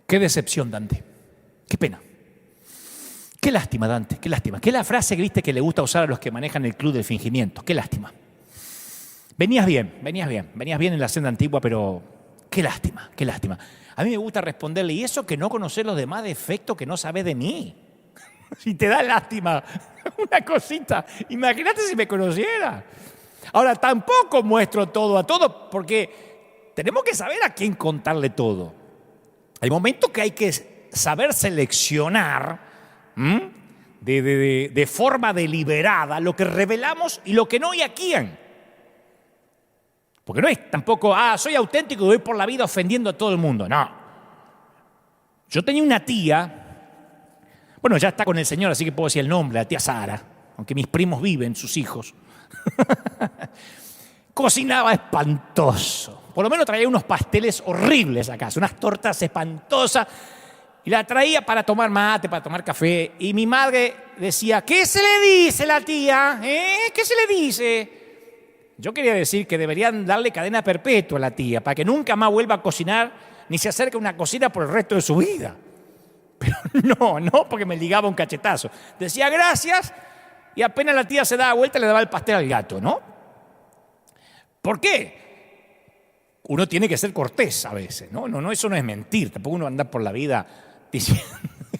qué decepción, Dante, qué pena, qué lástima, Dante, qué lástima, que es la frase que viste que le gusta usar a los que manejan el club del fingimiento, qué lástima. Venías bien en la senda antigua, pero qué lástima, qué lástima. A mí me gusta responderle, y eso que no conocer los demás defectos que no sabes de mí. Si te da lástima una cosita, imagínate si me conociera. Ahora, tampoco muestro todo a todo, porque tenemos que saber a quién contarle todo. Hay momentos que hay que saber seleccionar de forma deliberada lo que revelamos y lo que no, y a quién. Porque no es tampoco, soy auténtico y voy por la vida ofendiendo a todo el mundo. No. Yo tenía una tía. Bueno, ya está con el Señor, así que puedo decir el nombre, la tía Sara, aunque mis primos viven, sus hijos. Cocinaba espantoso. Por lo menos traía unos pasteles horribles a casa, unas tortas espantosas. Y la traía para tomar mate, para tomar café. Y mi madre decía, ¿qué se le dice a la tía? ¿Qué se le dice? Yo quería decir que deberían darle cadena perpetua a la tía, para que nunca más vuelva a cocinar, ni se acerque a una cocina por el resto de su vida. Pero no, porque me ligaba un cachetazo. Decía gracias y apenas la tía se daba vuelta le daba el pastel al gato, ¿no? ¿Por qué? Uno tiene que ser cortés a veces, ¿no? No, eso no es mentir. Tampoco uno anda por la vida diciendo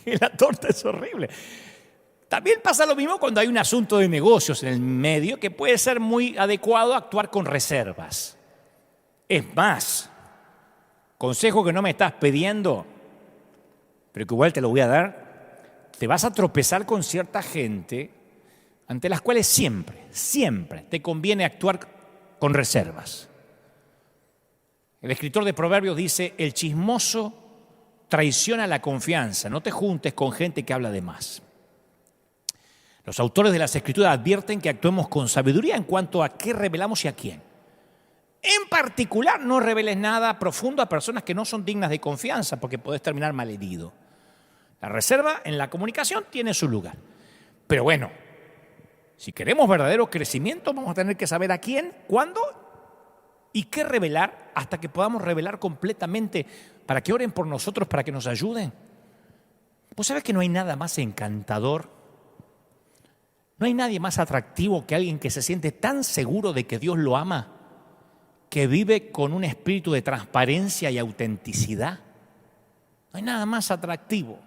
que la torta es horrible. También pasa lo mismo cuando hay un asunto de negocios en el medio, que puede ser muy adecuado actuar con reservas. Es más, consejo que no me estás pidiendo, pero que igual te lo voy a dar, te vas a tropezar con cierta gente ante las cuales siempre te conviene actuar con reservas. El escritor de Proverbios dice, el chismoso traiciona la confianza, no te juntes con gente que habla de más. Los autores de las Escrituras advierten que actuemos con sabiduría en cuanto a qué revelamos y a quién. En particular, no reveles nada profundo a personas que no son dignas de confianza, porque podés terminar malherido. La reserva en la comunicación tiene su lugar. Pero bueno, si queremos verdadero crecimiento, vamos a tener que saber a quién, cuándo ¿Y qué revelar? Hasta que podamos revelar completamente para que oren por nosotros, para que nos ayuden. ¿Vos sabés que no hay nada más encantador? No hay nadie más atractivo que alguien que se siente tan seguro de que Dios lo ama, que vive con un espíritu de transparencia y autenticidad. No hay nada más atractivo.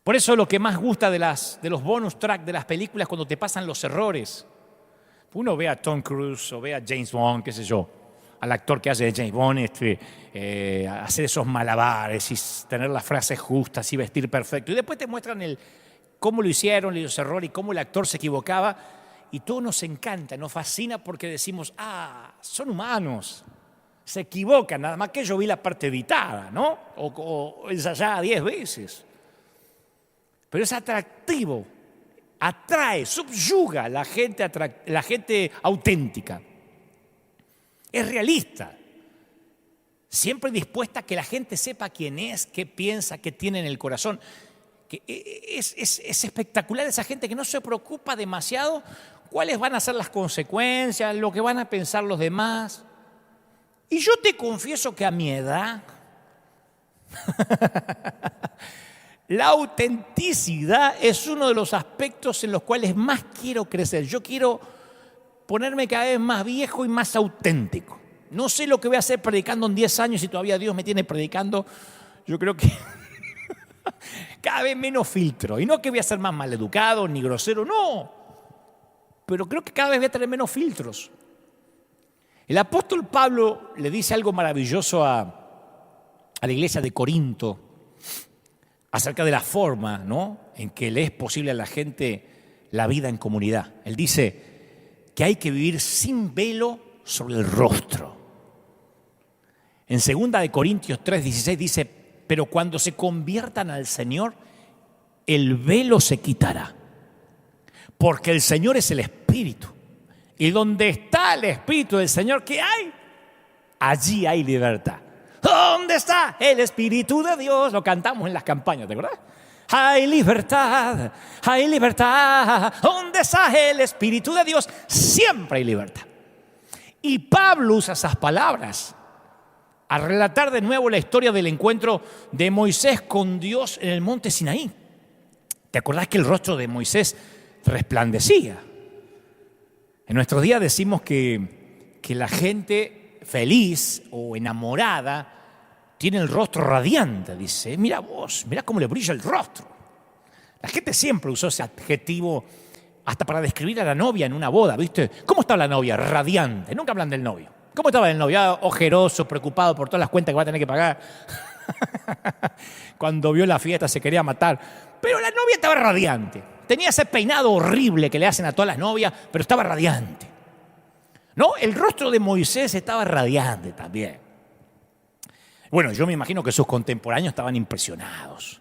Por eso lo que más gusta de los bonus track de las películas cuando te pasan los errores. Uno ve a Tom Cruise o ve a James Bond, qué sé yo, al actor que hace de James Bond, hacer esos malabares y tener las frases justas y vestir perfecto. Y después te muestran cómo lo hicieron, los errores y cómo el actor se equivocaba. Y todo nos encanta, nos fascina porque decimos, son humanos, se equivocan, nada más que yo vi la parte editada, ¿no? O ensayada 10 veces. Pero es atractivo, atrae, subyuga a la gente auténtica. Es realista, siempre dispuesta a que la gente sepa quién es, qué piensa, qué tiene en el corazón. Es espectacular esa gente que no se preocupa demasiado cuáles van a ser las consecuencias, lo que van a pensar los demás. Y yo te confieso que a mi edad, la autenticidad es uno de los aspectos en los cuales más quiero crecer. Yo quiero ponerme cada vez más viejo y más auténtico. No sé lo que voy a hacer predicando en 10 años y todavía Dios me tiene predicando. Yo creo que cada vez menos filtro. Y no que voy a ser más maleducado ni grosero, no. Pero creo que cada vez voy a tener menos filtros. El apóstol Pablo le dice algo maravilloso a la iglesia de Corinto acerca de la forma, ¿no?, en que le es posible a la gente la vida en comunidad. Él dice que hay que vivir sin velo sobre el rostro. En 2 Corintios 3:16 dice: pero cuando se conviertan al Señor, el velo se quitará. Porque el Señor es el Espíritu. Y donde está el Espíritu del Señor, ¿qué hay? Allí hay libertad. ¿Dónde está el Espíritu de Dios? Lo cantamos en las campañas, ¿te acuerdas? Hay libertad, hay libertad. ¿Dónde está el Espíritu de Dios? Siempre hay libertad. Y Pablo usa esas palabras a relatar de nuevo la historia del encuentro de Moisés con Dios en el monte Sinaí. ¿Te acordás que el rostro de Moisés resplandecía? En nuestros días decimos que la gente feliz o enamorada tiene el rostro radiante. Dice, mira vos, mira cómo le brilla el rostro. La gente siempre usó ese adjetivo hasta para describir a la novia en una boda, ¿viste? ¿Cómo está la novia? Radiante. Nunca hablan del novio. ¿Cómo estaba el novio? Ojeroso, preocupado por todas las cuentas que va a tener que pagar. Cuando vio la fiesta se quería matar. Pero la novia estaba radiante. Tenía ese peinado horrible que le hacen a todas las novias, pero estaba radiante. ¿No? El rostro de Moisés estaba radiante también. Bueno, yo me imagino que sus contemporáneos estaban impresionados,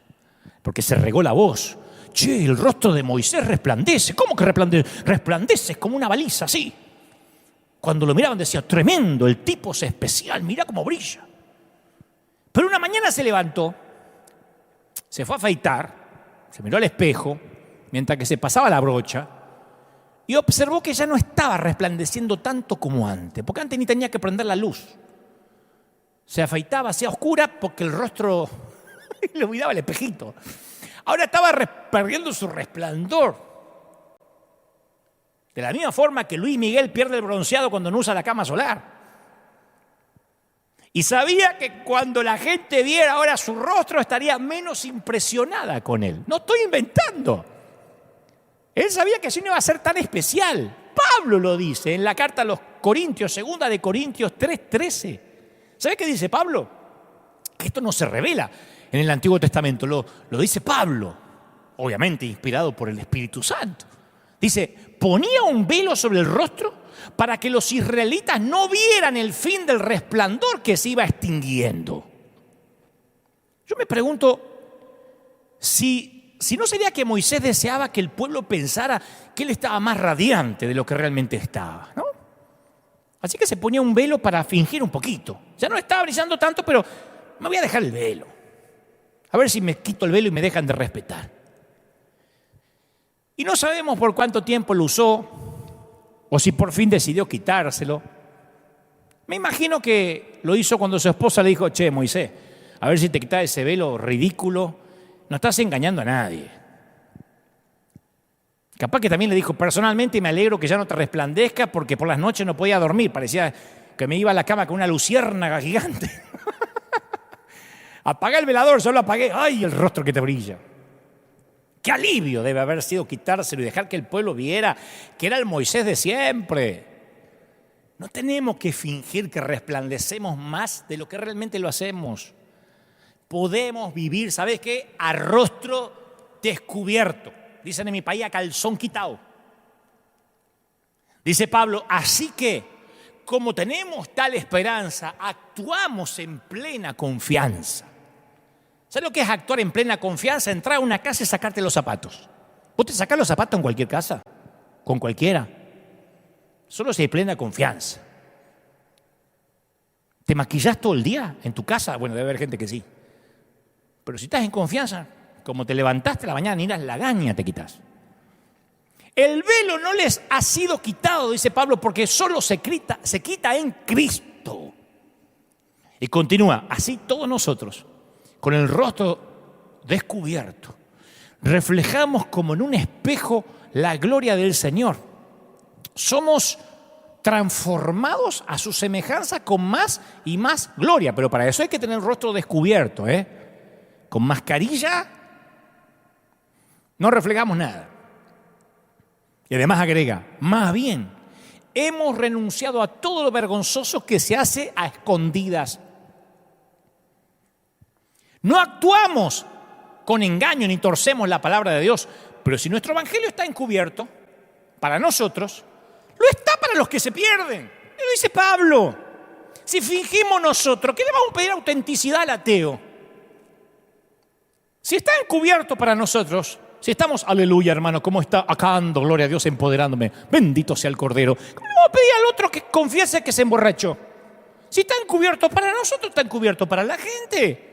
porque se regó la voz. Che, el rostro de Moisés resplandece. ¿Cómo que resplandece? Resplandece como una baliza, sí. Cuando lo miraban decía, tremendo, el tipo es especial, mira cómo brilla. Pero una mañana se levantó, se fue a afeitar, se miró al espejo, mientras que se pasaba la brocha, y observó que ya no estaba resplandeciendo tanto como antes, porque antes ni tenía que prender la luz. Se afeitaba, hacía oscura, porque el rostro le miraba el espejito. Ahora estaba perdiendo su resplandor. De la misma forma que Luis Miguel pierde el bronceado cuando no usa la cama solar. Y sabía que cuando la gente viera ahora su rostro estaría menos impresionada con él. No estoy inventando. Él sabía que así no iba a ser tan especial. Pablo lo dice en la carta a los Corintios, 2 Corintios 3:13. ¿Sabe qué dice Pablo? Que esto no se revela en el Antiguo Testamento, lo dice Pablo, obviamente inspirado por el Espíritu Santo. Dice, ponía un velo sobre el rostro para que los israelitas no vieran el fin del resplandor que se iba extinguiendo. Yo me pregunto si no sería que Moisés deseaba que el pueblo pensara que él estaba más radiante de lo que realmente estaba, ¿no? Así que se ponía un velo para fingir un poquito. Ya no estaba brillando tanto, pero me voy a dejar el velo. A ver si me quito el velo y me dejan de respetar. Y no sabemos por cuánto tiempo lo usó, o si por fin decidió quitárselo. Me imagino que lo hizo cuando su esposa le dijo, che, Moisés, a ver si te quitas ese velo ridículo, no estás engañando a nadie. Capaz que también le dijo, personalmente me alegro que ya no te resplandezca porque por las noches no podía dormir, parecía que me iba a la cama con una luciérnaga gigante. Apaga el velador, yo lo apagué, ¡ay, el rostro que te brilla! ¡Qué alivio debe haber sido quitárselo y dejar que el pueblo viera que era el Moisés de siempre! No tenemos que fingir que resplandecemos más de lo que realmente lo hacemos. Podemos vivir, ¿sabes qué? A rostro descubierto. Dicen en mi país, a calzón quitado. Dice Pablo, así que, como tenemos tal esperanza, actuamos en plena confianza. ¿Sabes lo que es actuar en plena confianza? Entrar a una casa y sacarte los zapatos. ¿Vos te sacás los zapatos en cualquier casa? ¿Con cualquiera? Solo si hay plena confianza. ¿Te maquillás todo el día en tu casa? Bueno, debe haber gente que sí. Pero si estás en confianza, como te levantaste a la mañana, ni las lagañas te quitas. El velo no les ha sido quitado, dice Pablo, porque solo se quita en Cristo. Y continúa, así todos nosotros, con el rostro descubierto, reflejamos como en un espejo la gloria del Señor. Somos transformados a su semejanza con más y más gloria, pero para eso hay que tener el rostro descubierto, Con mascarilla no reflejamos nada. Y además agrega, más bien, hemos renunciado a todo lo vergonzoso que se hace a escondidas. No actuamos con engaño ni torcemos la palabra de Dios, pero si nuestro evangelio está encubierto, para nosotros, lo está para los que se pierden. Lo dice Pablo. Si fingimos nosotros, ¿qué le vamos a pedir autenticidad al ateo? Si está encubierto para nosotros, si estamos, aleluya hermano, ¿cómo está? Acá ando, gloria a Dios, empoderándome. Bendito sea el Cordero. ¿Cómo le vamos a pedir al otro que confiese que se emborrachó? Si está encubierto para nosotros, está encubierto para la gente.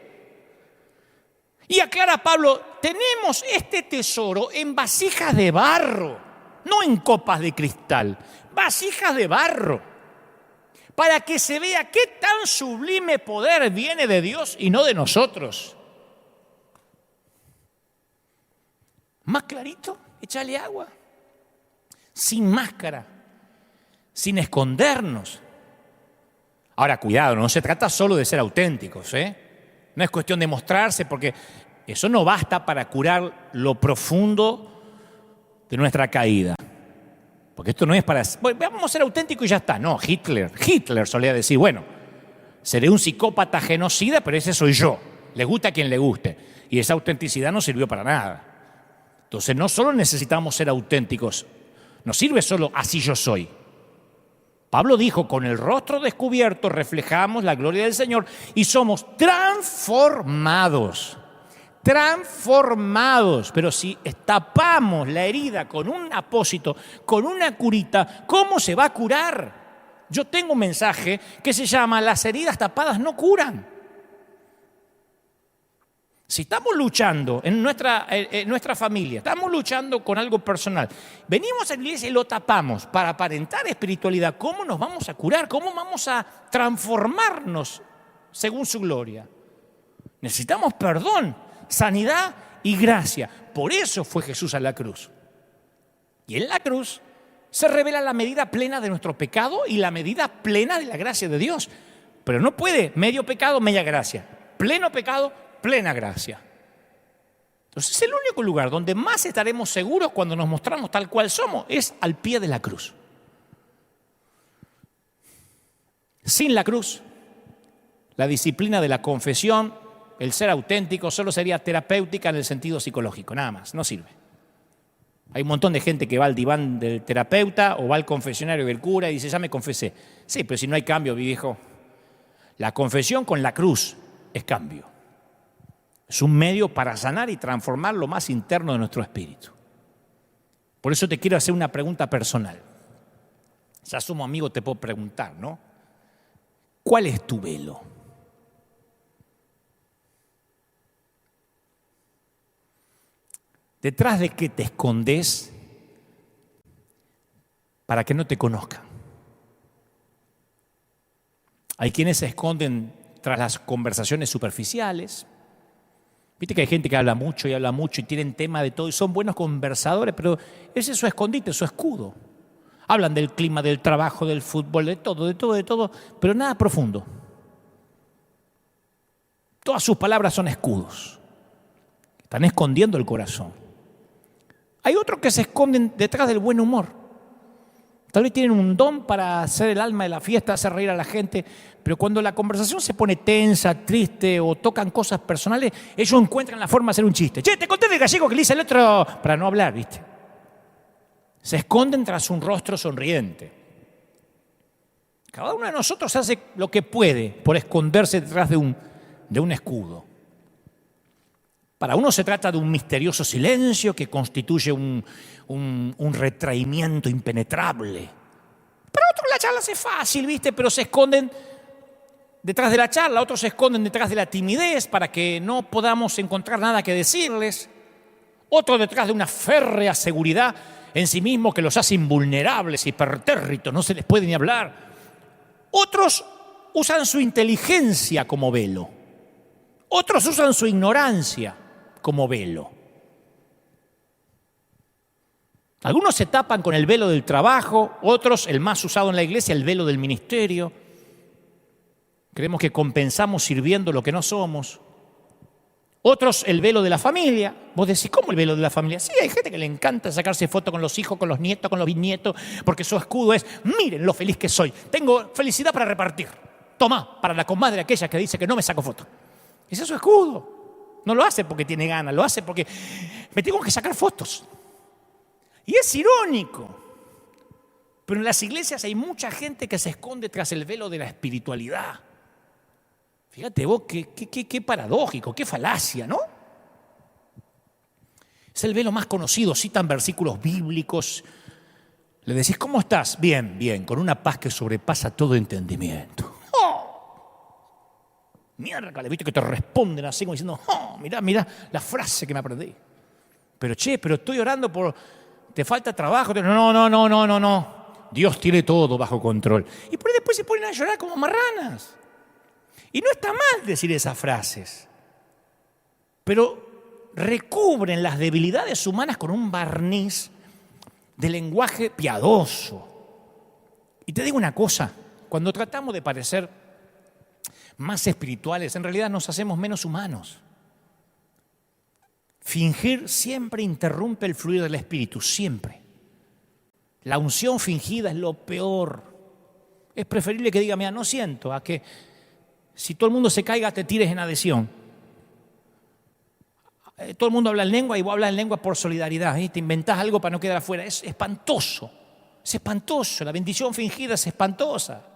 Y aclara Pablo, tenemos este tesoro en vasijas de barro. No en copas de cristal, vasijas de barro, para que se vea qué tan sublime poder viene de Dios y no de nosotros. Más clarito, échale agua, sin máscara, sin escondernos. Ahora, cuidado, no se trata solo de ser auténticos, No es cuestión de mostrarse, porque eso no basta para curar lo profundo de nuestra caída. Porque esto no es para... Bueno, vamos a ser auténticos y ya está. No, Hitler solía decir, bueno, seré un psicópata genocida, pero ese soy yo. Le gusta a quien le guste. Y esa autenticidad no sirvió para nada. Entonces no solo necesitamos ser auténticos, no sirve solo así yo soy. Pablo dijo, con el rostro descubierto reflejamos la gloria del Señor y somos transformados. Pero si tapamos la herida con un apósito, con una curita, ¿cómo se va a curar? Yo tengo un mensaje que se llama las heridas tapadas no curan. Si estamos luchando en nuestra familia, estamos luchando con algo personal, venimos a la iglesia y lo tapamos para aparentar espiritualidad, ¿cómo nos vamos a curar? ¿Cómo vamos a transformarnos según su gloria? Necesitamos perdón, sanidad y gracia. Por eso fue Jesús a la cruz. Y en la cruz se revela la medida plena de nuestro pecado y la medida plena de la gracia de Dios. Pero no puede medio pecado, media gracia. Pleno pecado, plena gracia. Entonces el único lugar donde más estaremos seguros cuando nos mostramos tal cual somos es al pie de la cruz. Sin la cruz, la disciplina de la confesión, el ser auténtico, solo sería terapéutica en el sentido psicológico, nada más, no sirve. Hay un montón de gente que va al diván del terapeuta o va al confesionario del cura y dice, ya me confesé. Sí, pero si no hay cambio, mi viejo. La confesión con la cruz es cambio. Es un medio para sanar y transformar lo más interno de nuestro espíritu. Por eso te quiero hacer una pregunta personal. Ya somos amigos, te puedo preguntar, ¿no? ¿Cuál es tu velo? ¿Detrás de qué te escondes para que no te conozcan? Hay quienes se esconden tras las conversaciones superficiales. Viste que hay gente que habla mucho y tienen tema de todo y son buenos conversadores, pero ese es su escondite, su escudo. Hablan del clima, del trabajo, del fútbol, de todo, pero nada profundo. Todas sus palabras son escudos. Están escondiendo el corazón. Hay otros que se esconden detrás del buen humor. Tal vez tienen un don para hacer el alma de la fiesta, hacer reír a la gente, pero cuando la conversación se pone tensa, triste o tocan cosas personales, ellos encuentran la forma de hacer un chiste. Che, te conté del gallego que le hice el otro, para no hablar, ¿viste? Se esconden tras un rostro sonriente. Cada uno de nosotros hace lo que puede por esconderse detrás de un escudo. Para uno se trata de un misterioso silencio que constituye un retraimiento impenetrable. Para otros la charla es fácil, ¿viste? Pero se esconden detrás de la charla, otros se esconden detrás de la timidez para que no podamos encontrar nada que decirles. Otros detrás de una férrea seguridad en sí mismo que los hace invulnerables, hipertérritos, no se les puede ni hablar. Otros usan su inteligencia como velo. Otros usan su ignorancia como velo. Algunos se tapan con el velo del trabajo, otros, el más usado en la iglesia, el velo del ministerio. Creemos que compensamos sirviendo lo que no somos. Otros, el velo de la familia. Vos decís, ¿cómo el velo de la familia? Sí, hay gente que le encanta sacarse fotos con los hijos, con los nietos, con los bisnietos, porque su escudo es, miren lo feliz que soy, tengo felicidad para repartir. Tomá, para la comadre aquella que dice que no me saco fotos. Ese es su escudo. No lo hace porque tiene ganas, lo hace porque me tengo que sacar fotos. Y es irónico. Pero en las iglesias hay mucha gente que se esconde tras el velo de la espiritualidad. Fíjate vos, qué paradójico, qué falacia, ¿no? Es el velo más conocido, citan versículos bíblicos. Le decís, ¿cómo estás? Bien, bien, con una paz que sobrepasa todo entendimiento. Mierda, le viste que te responden así como diciendo, mirá la frase que me aprendí. Pero estoy orando por, te falta trabajo. No. Dios tiene todo bajo control. Y por ahí después se ponen a llorar como marranas. Y no está mal decir esas frases, pero recubren las debilidades humanas con un barniz de lenguaje piadoso. Y te digo una cosa, cuando tratamos de parecer más espirituales, en realidad nos hacemos menos humanos. Fingir siempre interrumpe el fluir del espíritu, siempre. La unción fingida es lo peor. Es preferible que diga, mira, no siento, a que si todo el mundo se caiga te tires en adhesión. Todo el mundo habla en lengua y vos hablas en lengua por solidaridad. Te inventás algo para no quedar afuera. Es espantoso. Es espantoso. La bendición fingida es espantosa.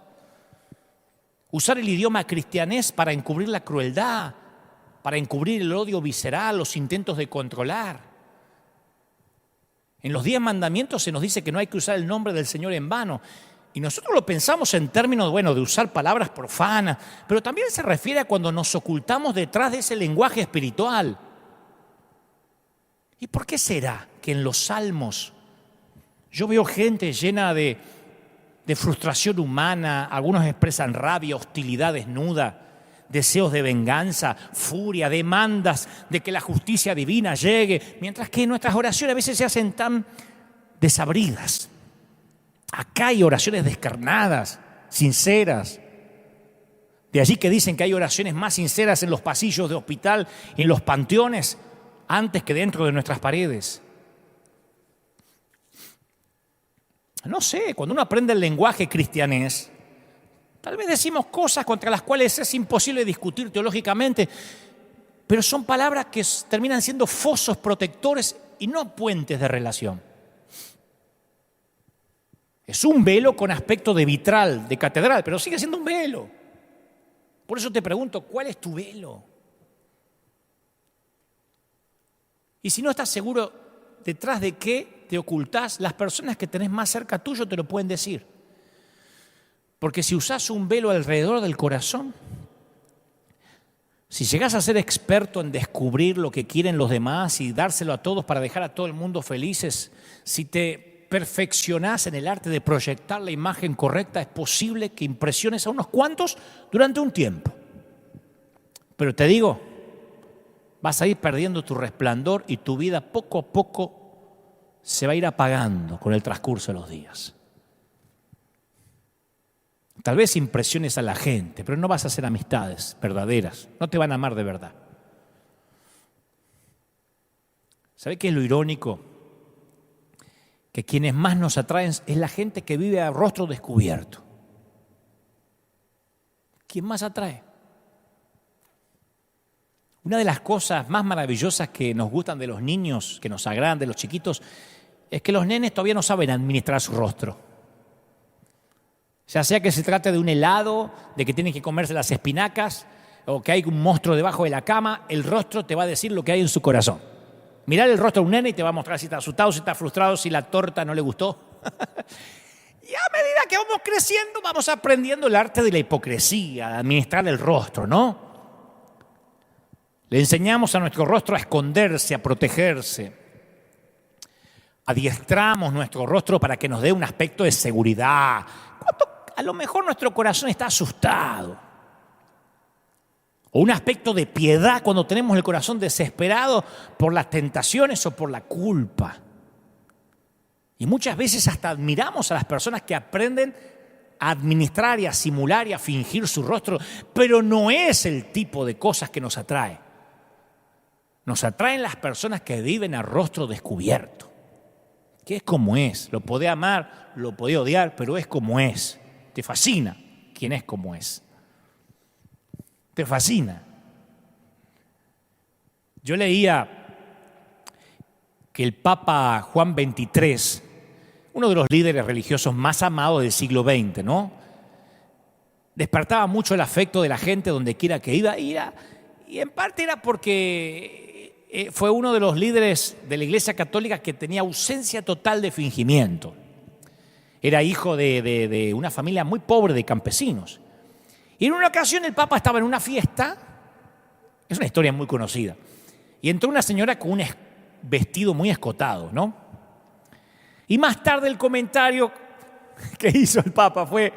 Usar el idioma cristianés para encubrir la crueldad, para encubrir el odio visceral, los intentos de controlar. En los 10 mandamientos se nos dice que no hay que usar el nombre del Señor en vano. Y nosotros lo pensamos en términos, de usar palabras profanas, pero también se refiere a cuando nos ocultamos detrás de ese lenguaje espiritual. ¿Y por qué será que en los salmos yo veo gente llena de frustración humana, algunos expresan rabia, hostilidad desnuda, deseos de venganza, furia, demandas de que la justicia divina llegue, mientras que nuestras oraciones a veces se hacen tan desabridas? Acá hay oraciones descarnadas, sinceras. De allí que dicen que hay oraciones más sinceras en los pasillos de hospital, en los panteones, antes que dentro de nuestras paredes. No sé, cuando uno aprende el lenguaje cristianés, tal vez decimos cosas contra las cuales es imposible discutir teológicamente, pero son palabras que terminan siendo fosos protectores y no puentes de relación. Es un velo con aspecto de vitral, de catedral, pero sigue siendo un velo. Por eso te pregunto, ¿cuál es tu velo? Y si no estás seguro detrás de qué te ocultás, las personas que tenés más cerca tuyo te lo pueden decir. Porque si usás un velo alrededor del corazón, si llegás a ser experto en descubrir lo que quieren los demás y dárselo a todos para dejar a todo el mundo felices, si te perfeccionás en el arte de proyectar la imagen correcta, es posible que impresiones a unos cuantos durante un tiempo. Pero te digo, vas a ir perdiendo tu resplandor y tu vida poco a poco se va a ir apagando con el transcurso de los días. Tal vez impresiones a la gente, pero no vas a hacer amistades verdaderas, no te van a amar de verdad. ¿Sabe qué es lo irónico? Que quienes más nos atraen es la gente que vive a rostro descubierto. ¿Quién más atrae? Una de las cosas más maravillosas que nos gustan de los niños, que nos agradan de los chiquitos, es que los nenes todavía no saben administrar su rostro. Ya sea que se trate de un helado, de que tienen que comerse las espinacas, o que hay un monstruo debajo de la cama, el rostro te va a decir lo que hay en su corazón. Mirar el rostro de un nene y te va a mostrar si está asustado, si está frustrado, si la torta no le gustó. Y a medida que vamos creciendo, vamos aprendiendo el arte de la hipocresía, de administrar el rostro, ¿no? Le enseñamos a nuestro rostro a esconderse, a protegerse. Adiestramos nuestro rostro para que nos dé un aspecto de seguridad. A lo mejor nuestro corazón está asustado. O un aspecto de piedad cuando tenemos el corazón desesperado por las tentaciones o por la culpa. Y muchas veces hasta admiramos a las personas que aprenden a administrar y a simular y a fingir su rostro, pero no es el tipo de cosas que nos atrae. Nos atraen las personas que viven a rostro descubierto, que es como es. Lo podés amar, lo podés odiar, pero es como es. Te fascina quien es como es. Te fascina. Yo leía que el Papa Juan XXIII, uno de los líderes religiosos más amados del siglo XX, ¿no? Despertaba mucho el afecto de la gente donde quiera que iba. Y en parte era porque fue uno de los líderes de la Iglesia Católica que tenía ausencia total de fingimiento. Era hijo de una familia muy pobre de campesinos. Y en una ocasión el Papa estaba en una fiesta, es una historia muy conocida, y entró una señora con un vestido muy escotado, ¿no? Y más tarde el comentario que hizo el Papa fue: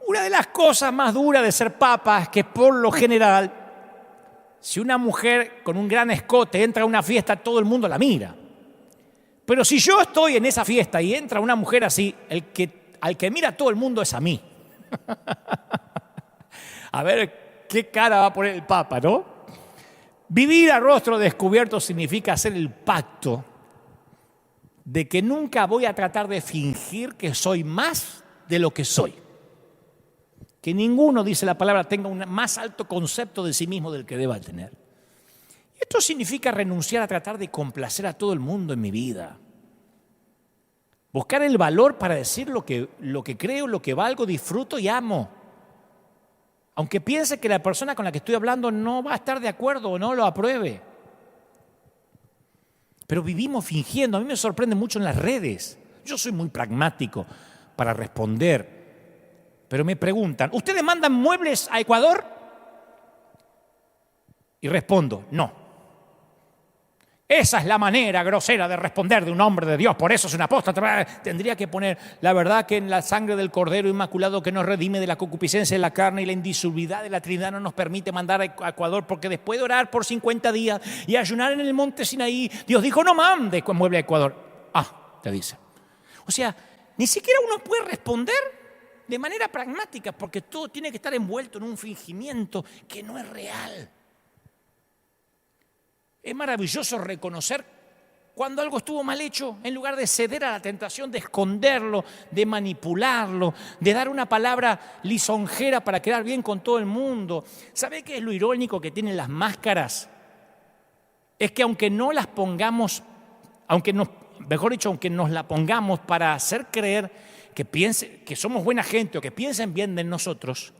una de las cosas más duras de ser Papa es que por lo general, si una mujer con un gran escote entra a una fiesta, todo el mundo la mira. Pero si yo estoy en esa fiesta y entra una mujer así, al que mira todo el mundo es a mí. A ver qué cara va a poner el Papa, ¿no? Vivir a rostro descubierto significa hacer el pacto de que nunca voy a tratar de fingir que soy más de lo que soy. Que ninguno, dice la palabra, tenga un más alto concepto de sí mismo del que deba tener. Esto significa renunciar a tratar de complacer a todo el mundo en mi vida. Buscar el valor para decir lo que creo, lo que valgo, disfruto y amo. Aunque piense que la persona con la que estoy hablando no va a estar de acuerdo o no lo apruebe. Pero vivimos fingiendo. A mí me sorprende mucho en las redes. Yo soy muy pragmático para responder. Pero me preguntan, ¿ustedes mandan muebles a Ecuador? Y respondo, no. Esa es la manera grosera de responder de un hombre de Dios, por eso es un apóstata. Tendría que poner, la verdad que en la sangre del Cordero Inmaculado que nos redime de la concupiscencia de la carne y la indisolubilidad de la Trinidad no nos permite mandar a Ecuador, porque después de orar por 50 días y ayunar en el monte Sinaí, Dios dijo, no mande mueble a Ecuador. Te dice. O sea, ni siquiera uno puede responder de manera pragmática, porque todo tiene que estar envuelto en un fingimiento que no es real. Es maravilloso reconocer cuando algo estuvo mal hecho, en lugar de ceder a la tentación de esconderlo, de manipularlo, de dar una palabra lisonjera para quedar bien con todo el mundo. ¿Sabe qué es lo irónico que tienen las máscaras? Es que aunque no las pongamos, aunque nos la pongamos para hacer creer que somos buena gente o que piensen bien de nosotros,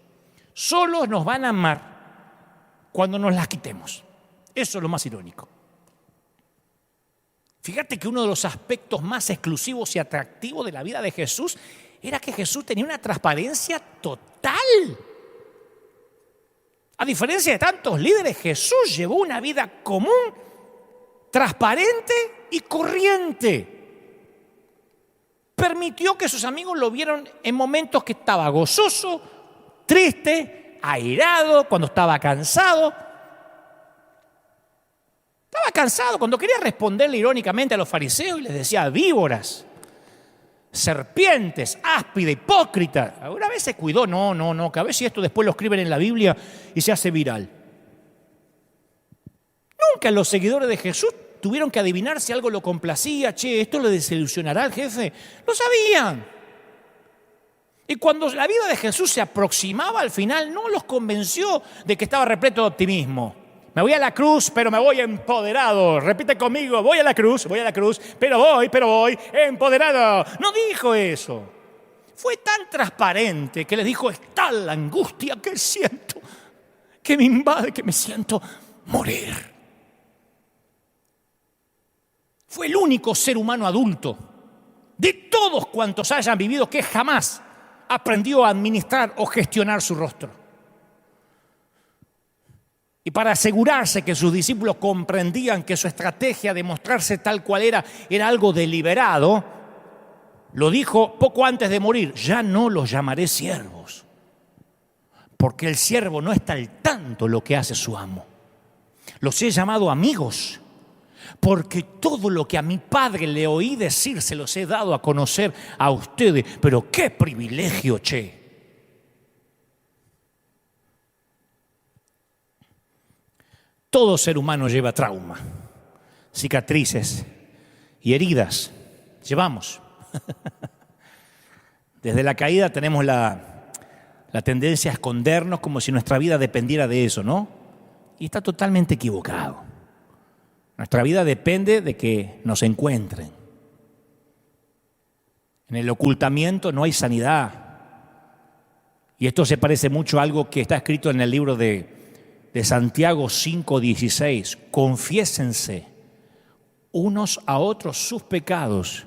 solo nos van a amar cuando nos las quitemos. Eso es lo más irónico. Fíjate que uno de los aspectos más exclusivos y atractivos de la vida de Jesús era que Jesús tenía una transparencia total. A diferencia de tantos líderes, Jesús llevó una vida común, transparente y corriente. permitió que sus amigos lo vieran en momentos que estaba gozoso, triste, airado, cuando estaba cansado. Estaba cansado cuando quería responderle irónicamente a los fariseos y les decía víboras, serpientes, áspida, hipócrita. Alguna vez se cuidó, no, que a ver si esto después lo escriben en la Biblia y se hace viral. Nunca los seguidores de Jesús tuvieron que adivinar si algo lo complacía. Che, ¿esto le desilusionará al jefe? Lo sabían. Y cuando la vida de Jesús se aproximaba al final, no los convenció de que estaba repleto de optimismo. Me voy a la cruz, pero me voy empoderado. Repite conmigo, voy a la cruz, pero voy empoderado. No dijo eso. Fue tan transparente que les dijo, es tal la angustia que siento, que me invade, que me siento morir. Fue el único ser humano adulto de todos cuantos hayan vivido que jamás aprendió a administrar o gestionar su rostro. Y para asegurarse que sus discípulos comprendían que su estrategia de mostrarse tal cual era algo deliberado, lo dijo poco antes de morir, ya no los llamaré siervos, porque el siervo no está al tanto de lo que hace su amo. Los he llamado amigos, porque todo lo que a mi Padre le oí decir se los he dado a conocer a ustedes. Pero qué privilegio, che. Todo ser humano lleva trauma, cicatrices y heridas. Llevamos. Desde la caída tenemos la tendencia a escondernos como si nuestra vida dependiera de eso, ¿no? Y está totalmente equivocado. Nuestra vida depende de que nos encuentren. En el ocultamiento no hay sanidad. Y esto se parece mucho a algo que está escrito en el libro de Santiago 5:16. Confiésense unos a otros sus pecados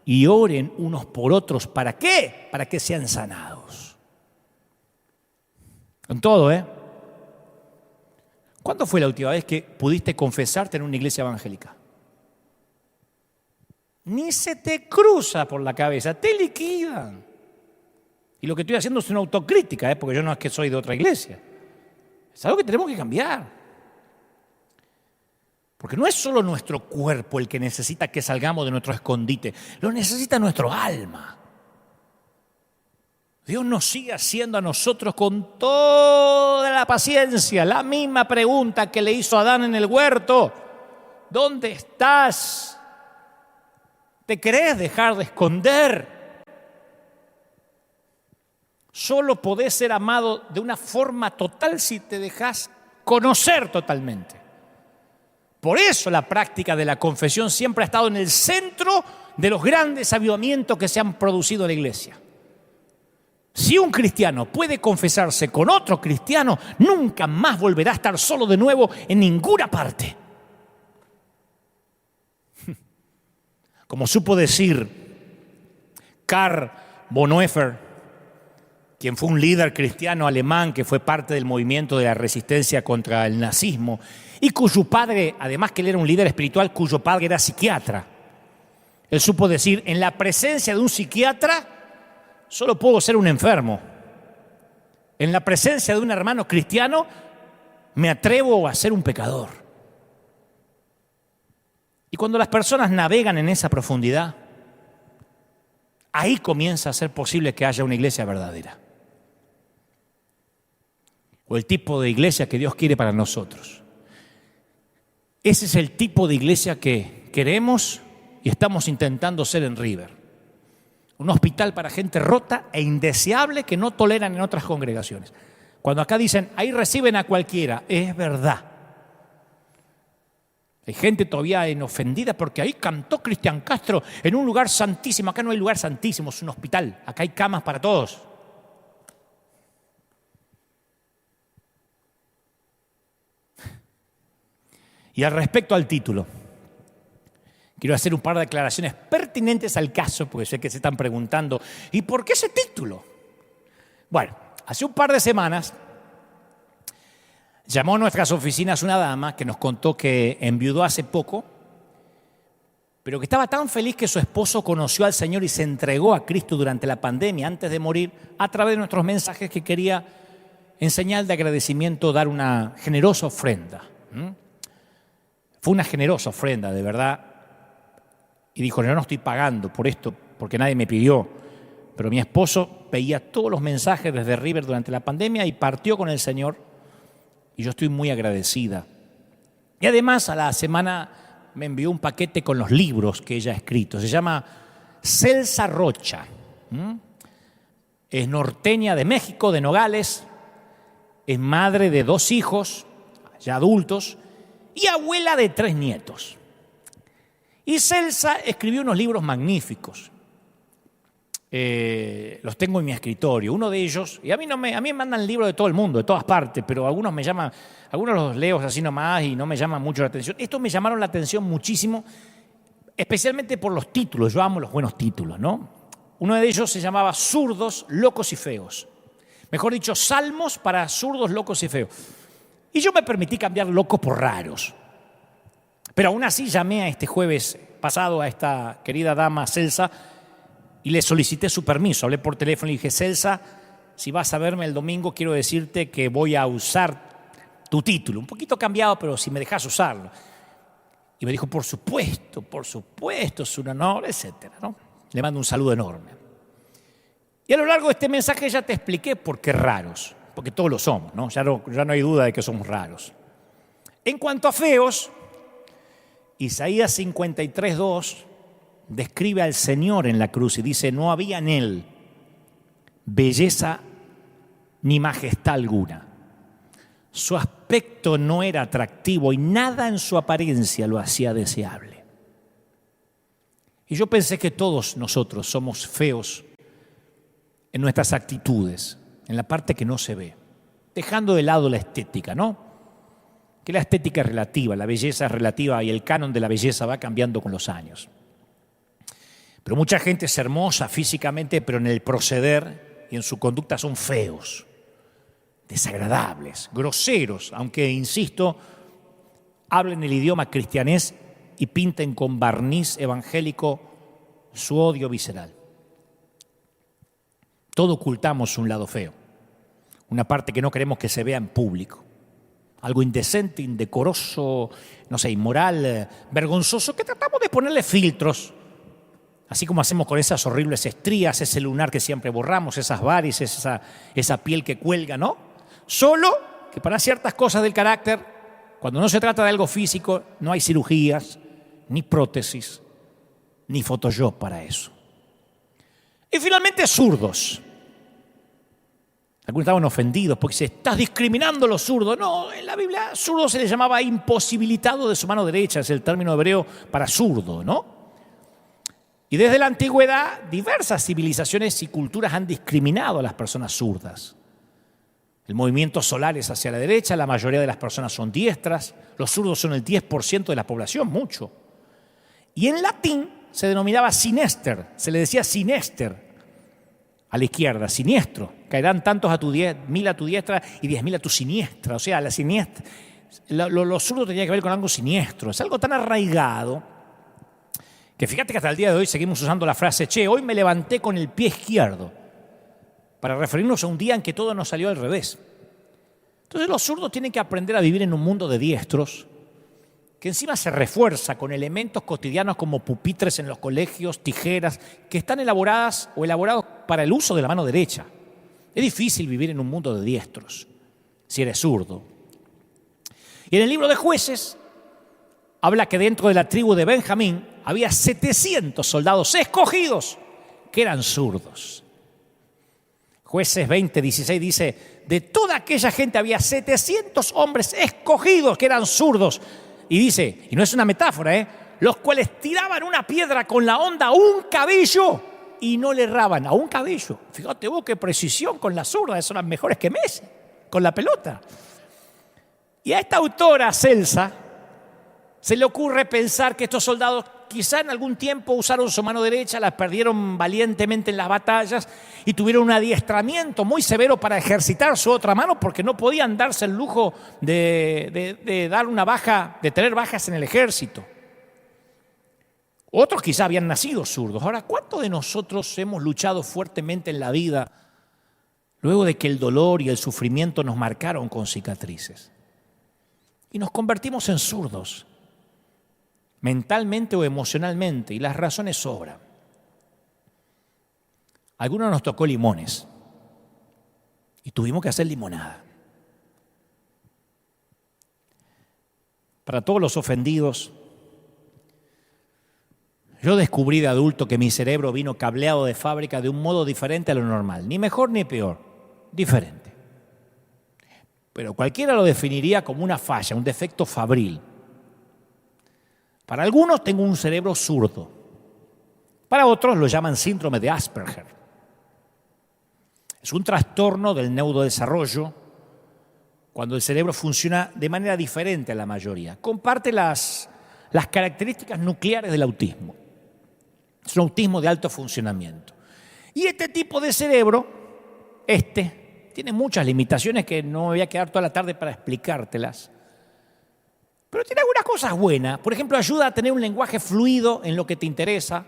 y oren unos por otros. ¿Para qué? Para que sean sanados. Con todo, ¿Cuándo fue la última vez que pudiste confesarte en una iglesia evangélica? Ni se te cruza por la cabeza, te liquidan. Y lo que estoy haciendo es una autocrítica, porque yo no es que soy de otra iglesia. Es algo que tenemos que cambiar. Porque no es solo nuestro cuerpo el que necesita que salgamos de nuestro escondite, lo necesita nuestro alma. Dios nos sigue haciendo a nosotros con toda la paciencia la misma pregunta que le hizo a Adán en el huerto. ¿Dónde estás? ¿Te querés dejar de esconder? Solo podés ser amado de una forma total si te dejás conocer totalmente. Por eso la práctica de la confesión siempre ha estado en el centro de los grandes avivamientos que se han producido en la iglesia. Si un cristiano puede confesarse con otro cristiano, nunca más volverá a estar solo de nuevo en ninguna parte. Como supo decir Karl Bonhoeffer, quien fue un líder cristiano alemán que fue parte del movimiento de la resistencia contra el nazismo y cuyo padre, además que él era un líder espiritual, cuyo padre era psiquiatra. Él supo decir, en la presencia de un psiquiatra solo puedo ser un enfermo. En la presencia de un hermano cristiano me atrevo a ser un pecador. Y cuando las personas navegan en esa profundidad, ahí comienza a ser posible que haya una iglesia verdadera. O el tipo de iglesia que Dios quiere para nosotros. Ese es el tipo de iglesia que queremos y estamos intentando ser en River. Un hospital para gente rota e indeseable que no toleran en otras congregaciones. Cuando acá dicen, ahí reciben a cualquiera, es verdad. Hay gente todavía ofendida porque ahí cantó Cristian Castro en un lugar santísimo. Acá no hay lugar santísimo, es un hospital. Acá hay camas para todos. Y al respecto al título, quiero hacer un par de declaraciones pertinentes al caso, porque sé que se están preguntando, ¿y por qué ese título? Bueno, hace un par de semanas llamó a nuestras oficinas una dama que nos contó que enviudó hace poco, pero que estaba tan feliz que su esposo conoció al Señor y se entregó a Cristo durante la pandemia, antes de morir, a través de nuestros mensajes, que quería, en señal de agradecimiento, dar una generosa ofrenda. Fue una generosa ofrenda, de verdad. Y dijo, yo no estoy pagando por esto, porque nadie me pidió. Pero mi esposo veía todos los mensajes desde River durante la pandemia y partió con el Señor. Y yo estoy muy agradecida. Y además, a la semana me envió un paquete con los libros que ella ha escrito. Se llama Celsa Rocha. Es norteña de México, de Nogales. Es madre de 2 hijos, ya adultos, y abuela de 3 nietos. Y Celsa escribió unos libros magníficos. Los tengo en mi escritorio. Uno de ellos, y a mí me mandan libros de todo el mundo, de todas partes, pero algunos me llaman, algunos los leo así nomás y no me llaman mucho la atención. Estos me llamaron la atención muchísimo, especialmente por los títulos. Yo amo los buenos títulos, ¿no? Uno de ellos se llamaba Zurdos, Locos y Feos. Mejor dicho, salmos para zurdos, locos y feos. Y yo me permití cambiar locos por raros. Pero aún así llamé a este jueves pasado a esta querida dama Celsa y le solicité su permiso. Hablé por teléfono y dije, Celsa, si vas a verme el domingo, quiero decirte que voy a usar tu título. Un poquito cambiado, pero si me dejas usarlo. Y me dijo, por supuesto, es un honor, etcétera, ¿no? Le mando un saludo enorme. Y a lo largo de este mensaje ya te expliqué por qué raros, porque todos lo somos, ¿no? Ya no hay duda de que somos raros. En cuanto a feos, Isaías 53:2 describe al Señor en la cruz y dice, no había en él belleza ni majestad alguna. Su aspecto no era atractivo y nada en su apariencia lo hacía deseable. Y yo pensé que todos nosotros somos feos en nuestras actitudes, en la parte que no se ve, dejando de lado la estética, ¿no? Que la estética es relativa, la belleza es relativa y el canon de la belleza va cambiando con los años. Pero mucha gente es hermosa físicamente, pero en el proceder y en su conducta son feos, desagradables, groseros, aunque, insisto, hablen el idioma cristianés y pinten con barniz evangélico su odio visceral. Todos ocultamos un lado feo, una parte que no queremos que se vea en público. Algo indecente, indecoroso, no sé, inmoral, vergonzoso, que tratamos de ponerle filtros. Así como hacemos con esas horribles estrías, ese lunar que siempre borramos, esas varices, esa piel que cuelga, ¿no? Solo que para ciertas cosas del carácter, cuando no se trata de algo físico, no hay cirugías, ni prótesis, ni Photoshop para eso. Y finalmente, zurdos. Algunos estaban ofendidos porque se estás discriminando a los zurdos. No, en la Biblia zurdo se le llamaba imposibilitado de su mano derecha, es el término hebreo para zurdo, ¿no? Y desde la antigüedad, diversas civilizaciones y culturas han discriminado a las personas zurdas. El movimiento solar es hacia la derecha, la mayoría de las personas son diestras, los zurdos son el 10% de la población, mucho. Y en latín se denominaba sinester, se le decía sinester a la izquierda, siniestro. Caerán tantos a tu 10.000 a tu diestra y 10.000 a tu siniestra. O sea, la siniestra, lo zurdo tenía que ver con algo siniestro. Es algo tan arraigado que fíjate que hasta el día de hoy seguimos usando la frase, hoy me levanté con el pie izquierdo, para referirnos a un día en que todo nos salió al revés. Entonces los zurdos tienen que aprender a vivir en un mundo de diestros, que encima se refuerza con elementos cotidianos como pupitres en los colegios, tijeras, que están elaborados para el uso de la mano derecha. Es difícil vivir en un mundo de diestros, si eres zurdo. Y en el libro de Jueces habla que dentro de la tribu de Benjamín había 700 soldados escogidos que eran zurdos. Jueces 20:16 dice, de toda aquella gente había 700 hombres escogidos que eran zurdos. Y dice, y no es una metáfora, los cuales tiraban una piedra con la honda a un cabello y no le erraban, a un cabello. Fíjate vos qué precisión con la zurda, son las mejores que Messi, con la pelota. Y a esta autora, Celsa, se le ocurre pensar que estos soldados quizá en algún tiempo usaron su mano derecha, la perdieron valientemente en las batallas y tuvieron un adiestramiento muy severo para ejercitar su otra mano porque no podían darse el lujo de dar una baja, de tener bajas en el ejército. Otros quizás habían nacido zurdos. Ahora, ¿cuántos de nosotros hemos luchado fuertemente en la vida luego de que el dolor y el sufrimiento nos marcaron con cicatrices? Y nos convertimos en zurdos, mentalmente o emocionalmente, y las razones sobran. A algunos nos tocó limones y tuvimos que hacer limonada. Para todos los ofendidos, yo descubrí de adulto que mi cerebro vino cableado de fábrica de un modo diferente a lo normal, ni mejor ni peor, diferente. Pero cualquiera lo definiría como una falla, un defecto fabril. Para algunos tengo un cerebro zurdo, para otros lo llaman síndrome de Asperger. Es un trastorno del neurodesarrollo cuando el cerebro funciona de manera diferente a la mayoría. Comparte las características nucleares del autismo. Es un autismo de alto funcionamiento. Y este tipo de cerebro, tiene muchas limitaciones que no me voy a quedar toda la tarde para explicártelas. Pero tiene algunas cosas buenas. Por ejemplo, ayuda a tener un lenguaje fluido en lo que te interesa.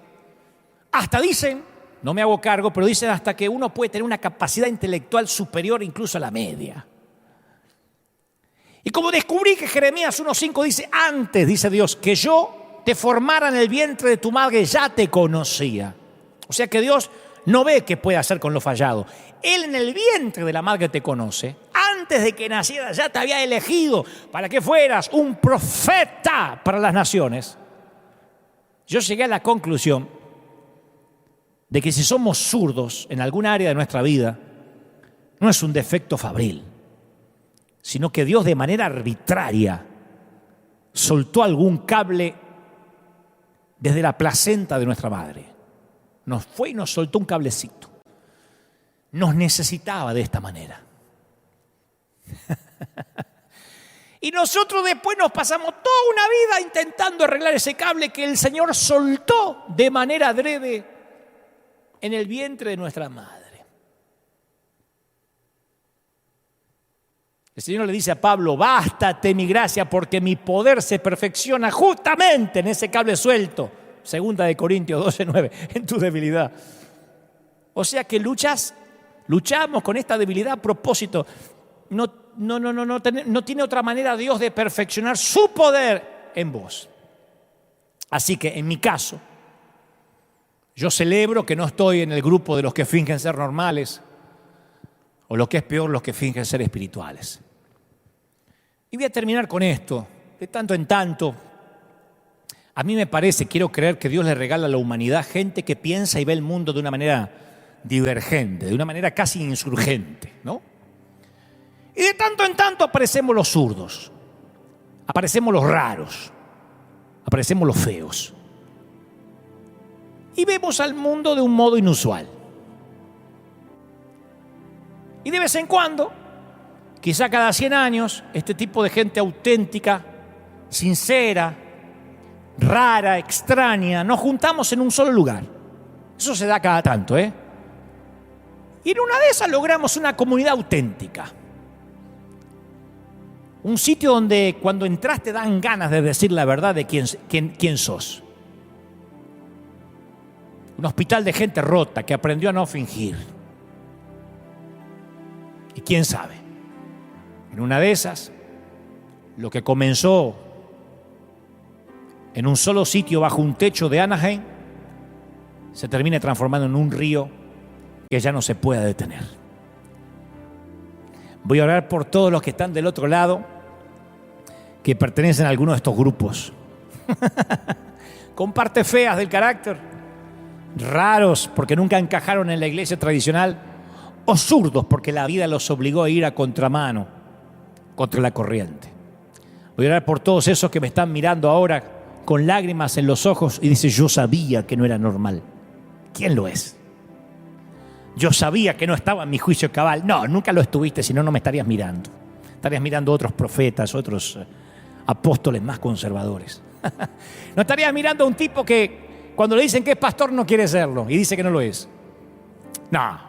Hasta dicen, no me hago cargo, pero dicen hasta que uno puede tener una capacidad intelectual superior incluso a la media. Y como descubrí que Jeremías 1:5 dice, antes, dice Dios, que yo te formara en el vientre de tu madre, ya te conocía. O sea que Dios no ve qué puede hacer con lo fallado. Él en el vientre de la madre te conoce. Antes de que nacieras ya te había elegido para que fueras un profeta para las naciones. Yo llegué a la conclusión de que si somos zurdos en alguna área de nuestra vida, no es un defecto fabril, sino que Dios de manera arbitraria soltó algún cable desde la placenta de nuestra madre. Nos fue y nos soltó un cablecito. Nos necesitaba de esta manera. Y nosotros después nos pasamos toda una vida intentando arreglar ese cable que el Señor soltó de manera adrede en el vientre de nuestra madre. El Señor le dice a Pablo, bástate mi gracia porque mi poder se perfecciona justamente en ese cable suelto. 2 Corintios 12:9, en tu debilidad. O sea que luchamos con esta debilidad a propósito. No tiene otra manera Dios de perfeccionar su poder en vos. Así que en mi caso, yo celebro que no estoy en el grupo de los que fingen ser normales o lo que es peor, los que fingen ser espirituales. Y voy a terminar con esto. De tanto en tanto, a mí me parece, quiero creer que Dios le regala a la humanidad gente que piensa y ve el mundo de una manera divergente, de una manera casi insurgente, ¿no? Y de tanto en tanto aparecemos los zurdos, aparecemos los raros, aparecemos los feos. Y vemos al mundo de un modo inusual. Y de vez en cuando, quizá cada 100 años, este tipo de gente auténtica, sincera, rara, extraña, nos juntamos en un solo lugar. Eso se da cada tanto, ¿eh? Y en una de esas logramos una comunidad auténtica. Un sitio donde cuando entras te dan ganas de decir la verdad de quién sos. Un hospital de gente rota que aprendió a no fingir. Y quién sabe, en una de esas, lo que comenzó en un solo sitio bajo un techo de Anaheim, se termina transformando en un río que ya no se pueda detener. Voy a orar por todos los que están del otro lado, que pertenecen a alguno de estos grupos. Con partes feas del carácter, raros porque nunca encajaron en la iglesia tradicional, o zurdos porque la vida los obligó a ir a contramano, contra la corriente. Voy a orar por todos esos que me están mirando ahora con lágrimas en los ojos y dicen, yo sabía que no era normal. ¿Quién lo es? Yo sabía que no estaba en mi juicio cabal. No, nunca lo estuviste, si no, no me estarías mirando. Estarías mirando a otros profetas, otros apóstoles más conservadores. No estarías mirando a un tipo que cuando le dicen que es pastor no quiere serlo y dice que no lo es. No,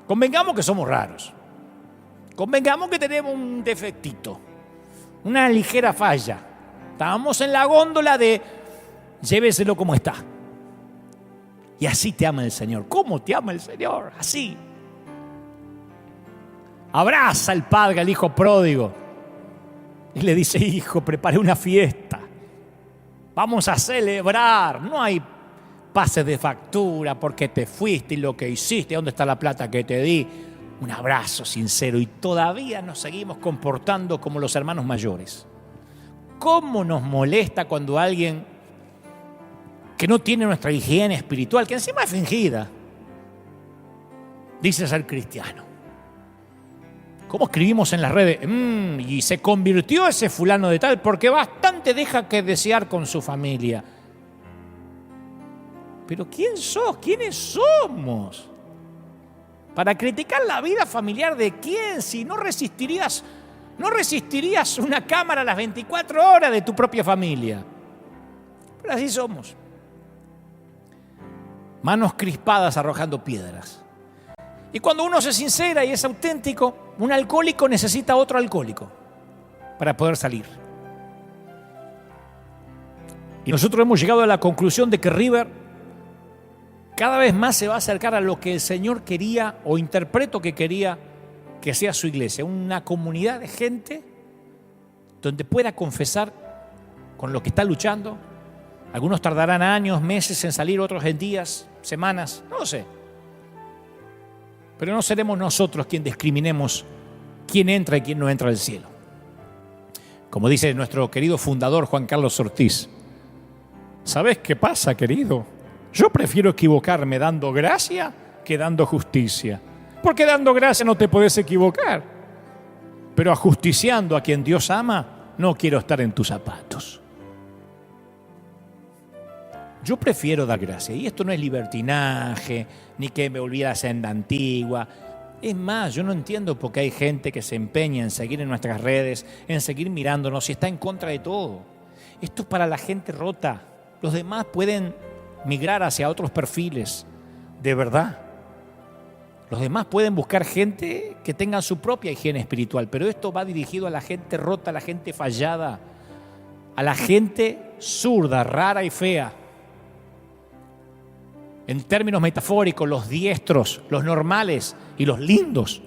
convengamos que somos raros. Convengamos que tenemos un defectito, una ligera falla. Estábamos en la góndola de lléveselo como está. Y así te ama el Señor. ¿Cómo te ama el Señor? Así. Abraza el padre al hijo pródigo y le dice: hijo, preparé una fiesta. Vamos a celebrar. No hay pases de factura porque te fuiste y lo que hiciste, ¿dónde está la plata que te di? Un abrazo sincero. Y todavía nos seguimos comportando como los hermanos mayores. ¿Cómo nos molesta cuando alguien que no tiene nuestra higiene espiritual, que encima es fingida, dice ser cristiano? ¿Cómo escribimos en las redes? Y se convirtió ese fulano de tal porque bastante deja que desear con su familia. Pero ¿quién sos? ¿Quiénes somos? Para criticar la vida familiar de quién, si no resistirías una cámara a las 24 horas de tu propia familia. Pero así somos. Manos crispadas arrojando piedras. Y cuando uno se sincera y es auténtico, un alcohólico necesita otro alcohólico para poder salir. Y nosotros hemos llegado a la conclusión de que River cada vez más se va a acercar a lo que el Señor quería, o interpreto que quería que sea su iglesia, una comunidad de gente donde pueda confesar con lo que está luchando. Algunos tardarán años, meses en salir, otros en días, semanas, no lo sé. Pero no seremos nosotros quien discriminemos quién entra y quién no entra al cielo. Como dice nuestro querido fundador Juan Carlos Ortiz: ¿sabes qué pasa, querido? Yo prefiero equivocarme dando gracia que dando justicia. Porque dando gracia no te puedes equivocar. Pero ajusticiando a quien Dios ama, no quiero estar en tus zapatos. Yo prefiero dar gracia. Y esto no es libertinaje, ni que me volví a la senda antigua. Es más, yo no entiendo por qué hay gente que se empeña en seguir en nuestras redes, en seguir mirándonos y está en contra de todo. Esto es para la gente rota. Los demás pueden migrar hacia otros perfiles, de verdad. Los demás pueden buscar gente que tenga su propia higiene espiritual, pero esto va dirigido a la gente rota, a la gente fallada, a la gente zurda, rara y fea. En términos metafóricos, los diestros, los normales y los lindos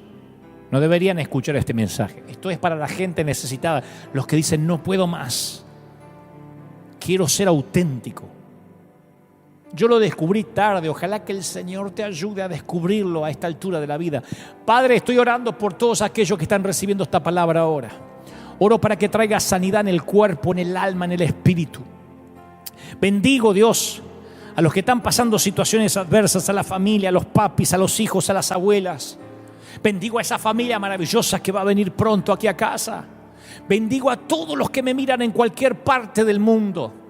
no deberían escuchar este mensaje. Esto es para la gente necesitada, los que dicen: no puedo más, quiero ser auténtico. Yo lo descubrí tarde, ojalá que el Señor te ayude a descubrirlo a esta altura de la vida. Padre, estoy orando por todos aquellos que están recibiendo esta palabra ahora. Oro para que traiga sanidad en el cuerpo, en el alma, en el espíritu. Bendigo, Dios, a los que están pasando situaciones adversas, a la familia, a los papis, a los hijos, a las abuelas. Bendigo a esa familia maravillosa que va a venir pronto aquí a casa. Bendigo a todos los que me miran en cualquier parte del mundo,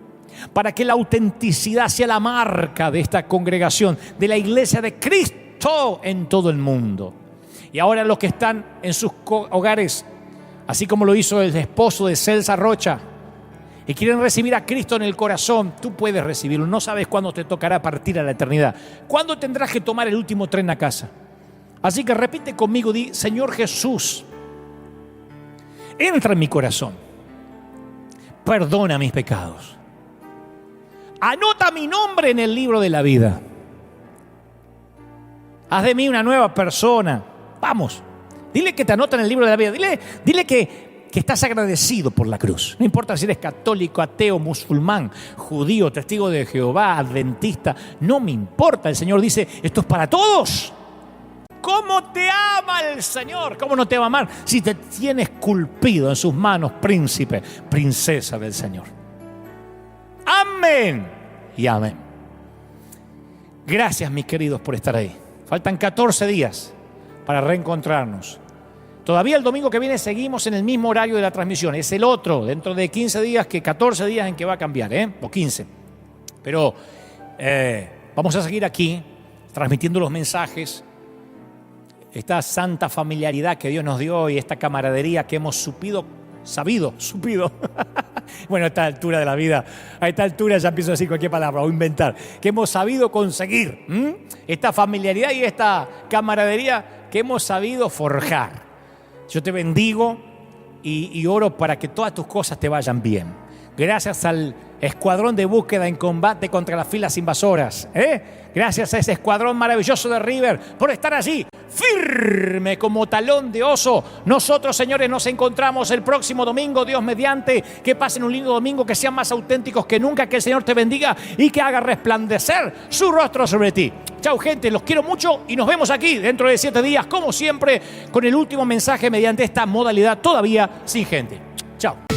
para que la autenticidad sea la marca de esta congregación, de la iglesia de Cristo en todo el mundo. Y ahora los que están en sus hogares, así como lo hizo el esposo de Celsa Rocha, y quieren recibir a Cristo en el corazón, tú puedes recibirlo. No sabes cuándo te tocará partir a la eternidad, cuándo tendrás que tomar el último tren a casa. Así que repite conmigo, di: Señor Jesús, entra en mi corazón, perdona mis pecados, anota mi nombre en el libro de la vida, haz de mí una nueva persona. Vamos, dile que te anota en el libro de la vida. Dile que estás agradecido por la cruz. No importa si eres católico, ateo, musulmán, judío, testigo de Jehová, adventista, no me importa. El Señor dice: esto es para todos. ¿Cómo te ama el Señor? ¿Cómo no te va a amar si te tienes esculpido en sus manos, príncipe, princesa del Señor? Amén y amén. Gracias, mis queridos, por estar ahí. Faltan 14 días para reencontrarnos. Todavía el domingo que viene seguimos en el mismo horario de la transmisión. Es el otro, dentro de 15 días, que 14 días en que va a cambiar, o 15. Pero vamos a seguir aquí transmitiendo los mensajes, esta santa familiaridad que Dios nos dio y esta camaradería que hemos sabido. Bueno, a esta altura de la vida, a esta altura ya empiezo a decir cualquier palabra o inventar, que hemos sabido conseguir, esta familiaridad y esta camaradería que hemos sabido forjar. Yo te bendigo y oro para que todas tus cosas te vayan bien. Gracias al escuadrón de búsqueda en combate contra las filas invasoras. Gracias a ese escuadrón maravilloso de River por estar allí, firme como talón de oso. Nosotros, señores, nos encontramos el próximo domingo, Dios mediante. Que pasen un lindo domingo, que sean más auténticos que nunca, que el Señor te bendiga y que haga resplandecer su rostro sobre ti. Chau, gente, los quiero mucho y nos vemos aquí dentro de 7 días, como siempre, con el último mensaje mediante esta modalidad todavía sin gente. Chao.